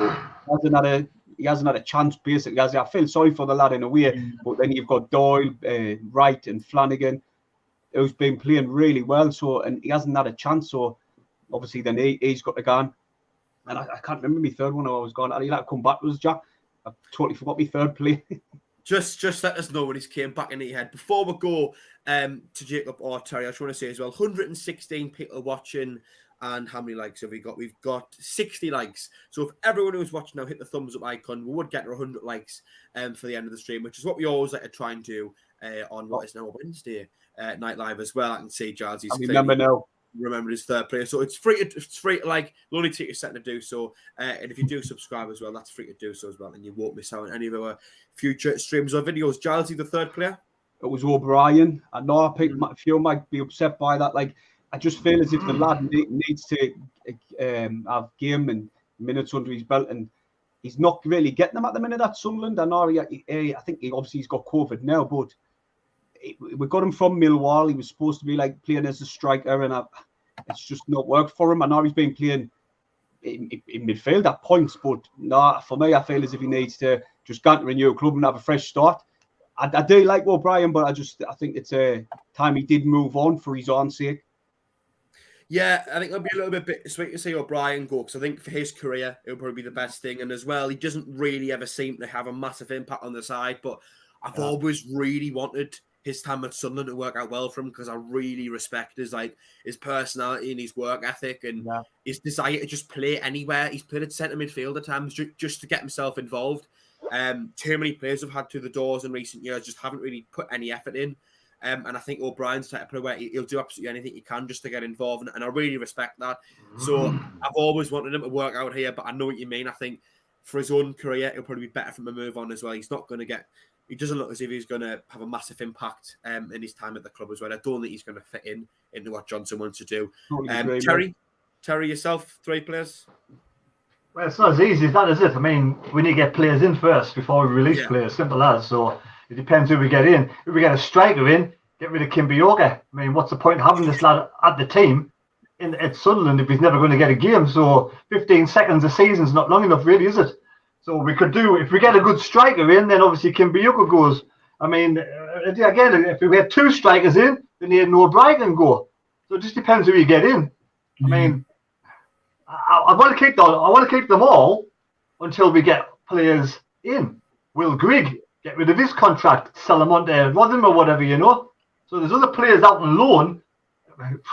hasn't had a chance basically. I feel sorry for the lad in a way, but then you've got Doyle, Wright, and Flanagan, who's been playing really well. So and he hasn't had a chance. So obviously then he's got the gun. And I can't remember my third one. I was gone. I'd like to come back to us, Jack. I totally forgot my third play. Just let us know when he's came back into your head. Before we go to Jacob or Terry, I just want to say as well, 116 people watching, and how many likes have we got? We've got 60 likes. So if everyone who's watching now hit the thumbs up icon, we would get to 100 likes for the end of the stream, which is what we always like to try and do on what is now Wednesday night live as well. I can see Giles. Remember his third player, so it's free to like. It'll only take a second to do so, and if you do subscribe as well, that's free to do so as well, and you won't miss out on any of our future streams or videos. Giles, the third player? It was O'Brien. I know I think a few might be upset by that. Like, I just feel as if the lad needs to have game and minutes under his belt, and he's not really getting them at the minute at Sunderland. I know I think he's got COVID now, but we got him from Millwall. He was supposed to be like playing as a striker, and it's just not worked for him. I know he's been playing in midfield at points, but for me, I feel as if he needs to just go into a new club and have a fresh start. I do like O'Brien, but I think it's a time he did move on for his own sake. Yeah, I think it'll be a little bit bittersweet to see O'Brien go, because I think for his career, it'll probably be the best thing. And as well, he doesn't really ever seem to have a massive impact on the side, but I've always really wanted his time at Sunderland to work out well for him, because I really respect his personality and his work ethic and his desire to just play anywhere. He's played at centre midfield at times just to get himself involved. Too many players have had through the doors in recent years, just haven't really put any effort in. And I think O'Brien's type of player where he'll do absolutely anything he can just to get involved, and I really respect that. So I've always wanted him to work out here, but I know what you mean. I think for his own career, it'll probably be better for him to move on as well. He's not going to get. He doesn't look as if he's going to have a massive impact in his time at the club as well. I don't think he's going to fit into what Johnson wants to do. Terry, yourself, 3 players? Well, it's not as easy as that, is it? I mean, we need to get players in first before we release players, simple as. So it depends who we get in. If we get a striker in, get rid of Kimberyoga. I mean, what's the point of having this lad at the team at Sunderland if he's never going to get a game? So 15 seconds a season is not long enough, really, is it? So we could do, if we get a good striker in, then obviously Kimberyoga goes. I mean, again, if we get 2 strikers in, then O'Brien can go. So it just depends who you get in. I mean, I want to keep them all until we get players in. Will Grigg get rid of his contract, sell him on to Rotherham or whatever, So there's other players out on loan.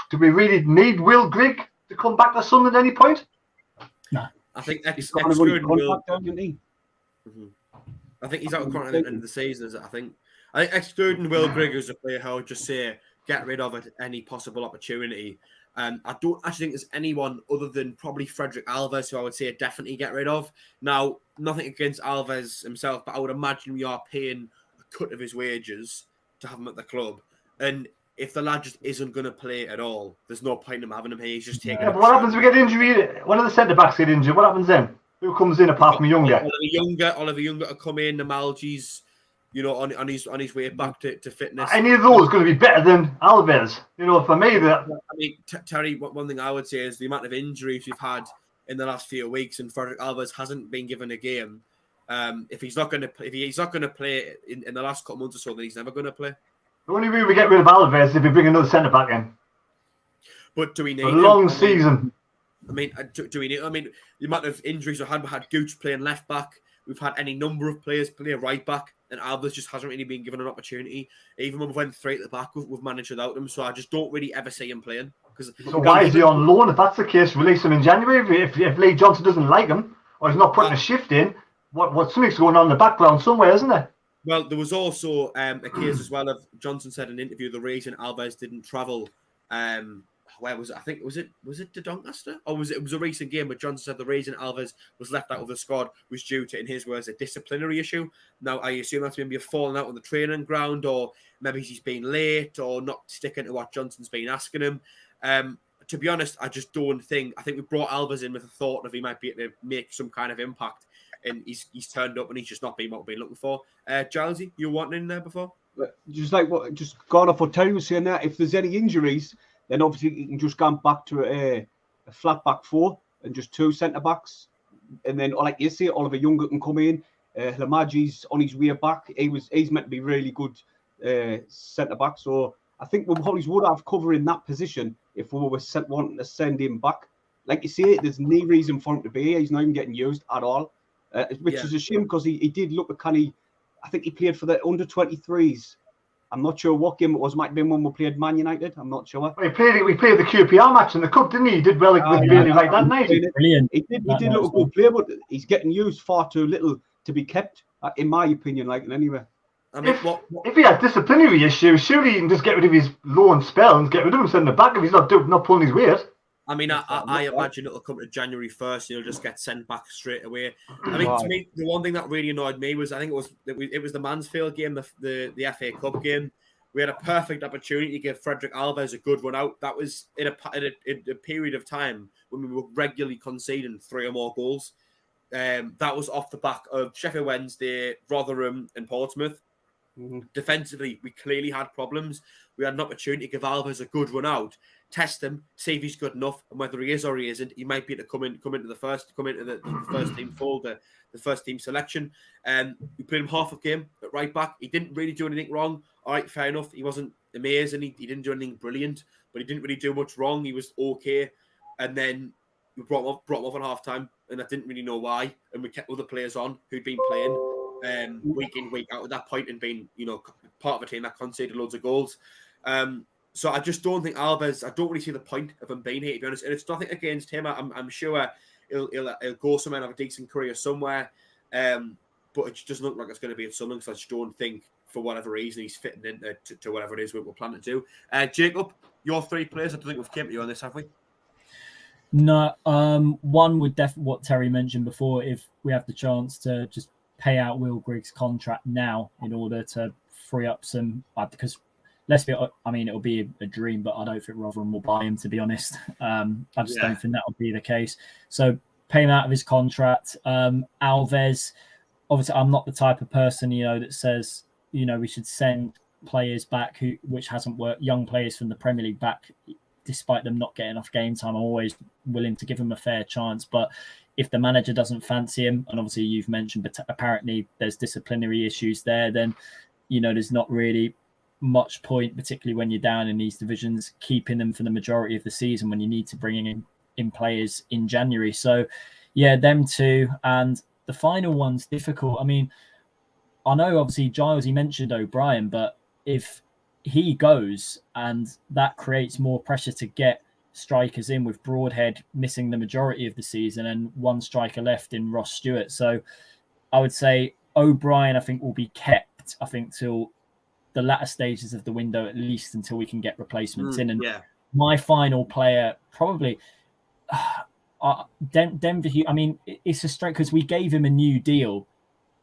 Do we really need Will Grigg to come back to Sunderland at any point? No. I think excluding Will. I think he's out of contract at the end of the season. I think excluding Will Grigg as a player, I would just say get rid of it any possible opportunity. I don't actually think there's anyone other than probably Frederick Alves who I would say definitely get rid of. Now, nothing against Alves himself, but I would imagine we are paying a cut of his wages to have him at the club. And if the lad just isn't going to play at all, there's no point in him having him here. He's just taking. Yeah, but what happens if we get injury? One of the centre backs get injured. What happens then? Who comes in apart from Younger? Oliver Younger to come in. Namalji's, on his way back to fitness. Any of those going to be better than Alves? For me, that. I mean, Terry. One thing I would say is the amount of injuries we've had in the last few weeks, and Frederick Alves hasn't been given a game. If he's not going to play in the last couple of months or so, then he's never going to play. The only way we get rid of Alves is if we bring another centre back in. But do we need a long season? I mean, do we need? I mean, the amount of injuries we had Gooch playing left back. We've had any number of players play right back, and Alves just hasn't really been given an opportunity. Even when we went 3 at the back, we've managed without him. So I just don't really ever see him playing. So why is he on loan? If that's the case, release him in January. If Lee Johnson doesn't like him or he's not putting a shift in, what something's going on in the background somewhere, isn't there? Well, there was also a case as well of Johnson said in an interview the reason Alves didn't travel. Where was it? I think was it to Doncaster, or was it was a recent game? But Johnson said the reason Alves was left out of the squad was due to, in his words, a disciplinary issue. Now, I assume that's maybe a falling out on the training ground, or maybe he's been late, or not sticking to what Johnson's been asking him. To be honest, I just don't think. I think we brought Alves in with the thought of he might be able to make some kind of impact, and he's turned up and he's just not been what we've been looking for. Gilesy, you were wanting in there before? Just like what just gone off what Terry was saying there, if there's any injuries, then obviously you can just go back to a flat back four and just two centre backs, and then like you say, Oliver Younger can come in. Lamaji's on his way back. He's meant to be really good centre back. So I think we probably would have cover in that position if we were wanting to send him back. Like you say, there's no reason for him to be here. He's not even getting used at all, which is a shame because he did look at kind of. I think he played for the under-23s. I'm not sure what game it was. Might have been when we played Man United. I'm not sure. We played the QPR match in the cup, didn't he? He did well with Burnley like that night. Brilliant. He did look a good player, but he's getting used far too little to be kept, in my opinion. Like anyway. I mean, if he has disciplinary issues, surely he can just get rid of his loan spell and get rid of him sending the back if he's not pulling his weight. I mean, I imagine it'll come to January 1st and he'll just get sent back straight away. I mean, to me, the one thing that really annoyed me was I think it was the Mansfield game, the FA Cup game. We had a perfect opportunity to give Frederick Alves a good run out. That was in a period of time when we were regularly conceding 3 or more goals. That was off the back of Sheffield Wednesday, Rotherham and Portsmouth. Mm-hmm. Defensively, we clearly had problems. We had an opportunity to give Alves a good run out, test him, see if he's good enough, and whether he is or he isn't, he might be able to come into the first team fold, the first team selection. We played him half a game at right back. He didn't really do anything wrong. All right, fair enough. He wasn't amazing. He didn't do anything brilliant, but he didn't really do much wrong. He was okay. And then we brought him off on half time, and I didn't really know why. And we kept other players on who'd been playing week in, week out at that point and been, part of a team that conceded loads of goals. So I just don't think Alves, I don't really see the point of him being here, to be honest. And it's nothing against him. I'm sure he'll go somewhere and have a decent career somewhere. But it just doesn't look like it's going to be at Sunderland, so I just don't think, for whatever reason, he's fitting into to whatever it is we're planning to do. Jacob, your 3 players, I don't think we've came to you on this, have we? No, one would definitely, what Terry mentioned before, if we have the chance to just pay out Will Griggs' contract now in order to free up some, because it'll be a dream, but I don't think Rotherham will buy him, to be honest. I just don't think that will be the case. So pay him out of his contract. Alves, obviously, I'm not the type of person, that says, we should send players back which hasn't worked, young players from the Premier League back, despite them not getting enough game time. I'm always willing to give them a fair chance. But if the manager doesn't fancy him, and obviously you've mentioned, but apparently there's disciplinary issues there, then, there's not really much point, particularly when you're down in these divisions, keeping them for the majority of the season when you need to bring in players in January. So, yeah, them two. And the final one's difficult. I mean, I know, obviously, Giles, he mentioned O'Brien, but if he goes and that creates more pressure to get strikers in, with Broadhead missing the majority of the season and one striker left in Ross Stewart. So I would say O'Brien, I think, will be kept, till the latter stages of the window, at least until we can get replacements in. And my final player, probably Denver Hughes. I mean, it's a straight, because we gave him a new deal.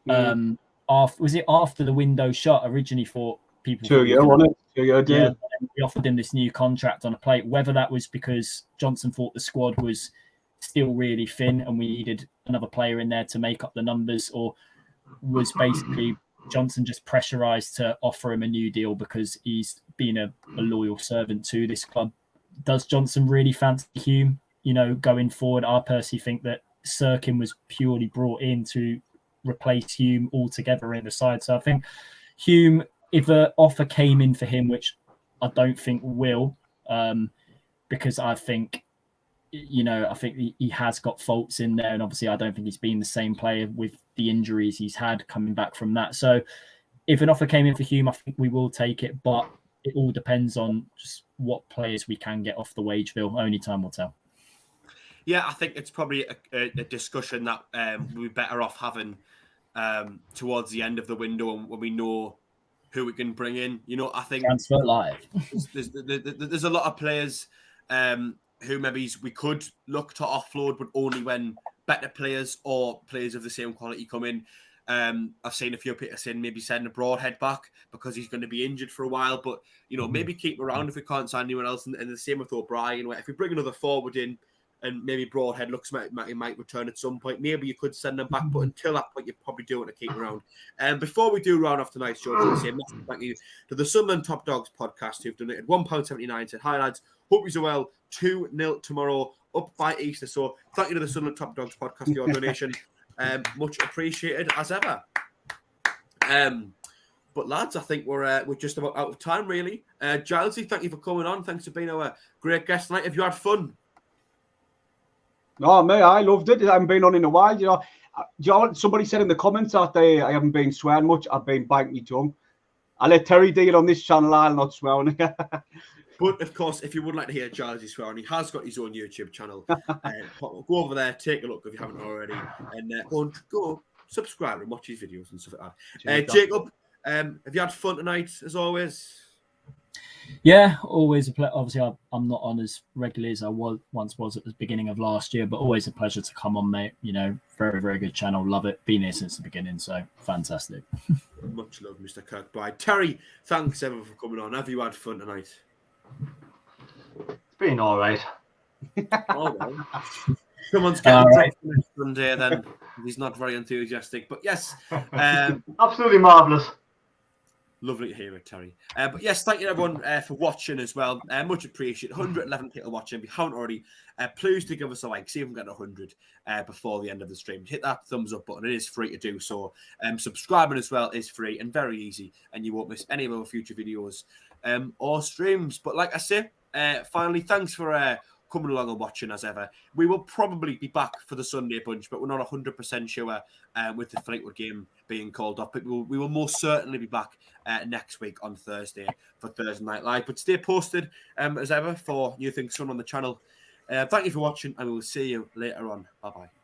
Was it after the window shut? Originally, for people 2 year, wasn't it? 2 year deal. Yeah, we offered him this new contract on a plate. Whether that was because Johnson thought the squad was still really thin and we needed another player in there to make up the numbers, or was basically Johnson just pressurized to offer him a new deal because he's been a loyal servant to this club. Does Johnson really fancy Hume, going forward? I personally think that Sirkin was purely brought in to replace Hume altogether in the side. So I think Hume, if an offer came in for him, which I don't think will, because I think, I think he has got faults in there. And obviously I don't think he's been the same player with the injuries he's had coming back from that. So if an offer came in for Hume, I think we will take it, but it all depends on just what players we can get off the wage bill. Only time will tell. Yeah, I think it's probably a discussion that we're better off having towards the end of the window and when we know who we can bring in. You know, I think Transfer live. there's a lot of players who maybe we could look to offload, but only when better players or players of the same quality come in. I've seen a few people saying maybe send a Broadhead back because he's going to be injured for a while, but you know, maybe keep him around if we can't sign anyone else. And the same with O'Brien. If we bring another forward in and maybe Broadhead looks like he might return at some point, maybe you could send them back. But until that point, you probably do want to keep him around. And before we do round off tonight's show, I want to say a massive thank you to the Sunderland Top Dogs podcast who've donated £1.79. Said, hi lads, hope you're well. 2-0 tomorrow, up by Easter. So thank you to the Sunderland Top Dogs podcast for your donation. Much appreciated as ever. But lads, I think we're just about out of time, really. Gilesy, thank you for coming on. Thanks for being our great guest tonight. Have you had fun? No, mate, I loved it. I haven't been on in a while. You know what somebody said in the comments that I haven't been swearing much. I've been biting my tongue. I let Terry deal on this channel. I'll not swear on it. But of course, if you would like to hear Gilesy swearing, he has got his own YouTube channel. Go over there, take a look if you haven't already, and go subscribe and watch his videos and stuff like that. Jacob, have you had fun tonight as always? Yeah, always a pleasure. Obviously, I'm not on as regularly as I once was at the beginning of last year, but always a pleasure to come on, mate. You know, very, very good channel. Love it. Been here since the beginning, so fantastic. Much love, Mr. Kirkbride. Terry, thanks everyone for coming on. Have you had fun tonight? It's been all right. Oh, well. Someone's getting dropped next Sunday, then he's not very enthusiastic. But yes, Absolutely marvellous. lovely to hear it, Terry. But yes, thank you everyone for watching as well. Much appreciated. 111 people watching. If you haven't already, please do give us a like. See if we can get 100 before the end of the stream. Hit that thumbs up button. It is free to do so. Subscribing as well is free and very easy, and you won't miss any of our future videos or streams. But like I say, finally, thanks for coming along and watching as ever. We will probably be back for the Sunday bunch, but we're not 100% sure with the Fleetwood game being called off. But we will most certainly be back next week on Thursday for Thursday Night Live. But stay posted as ever for new things on the channel. Thank you for watching, and we will see you later on. Bye-bye.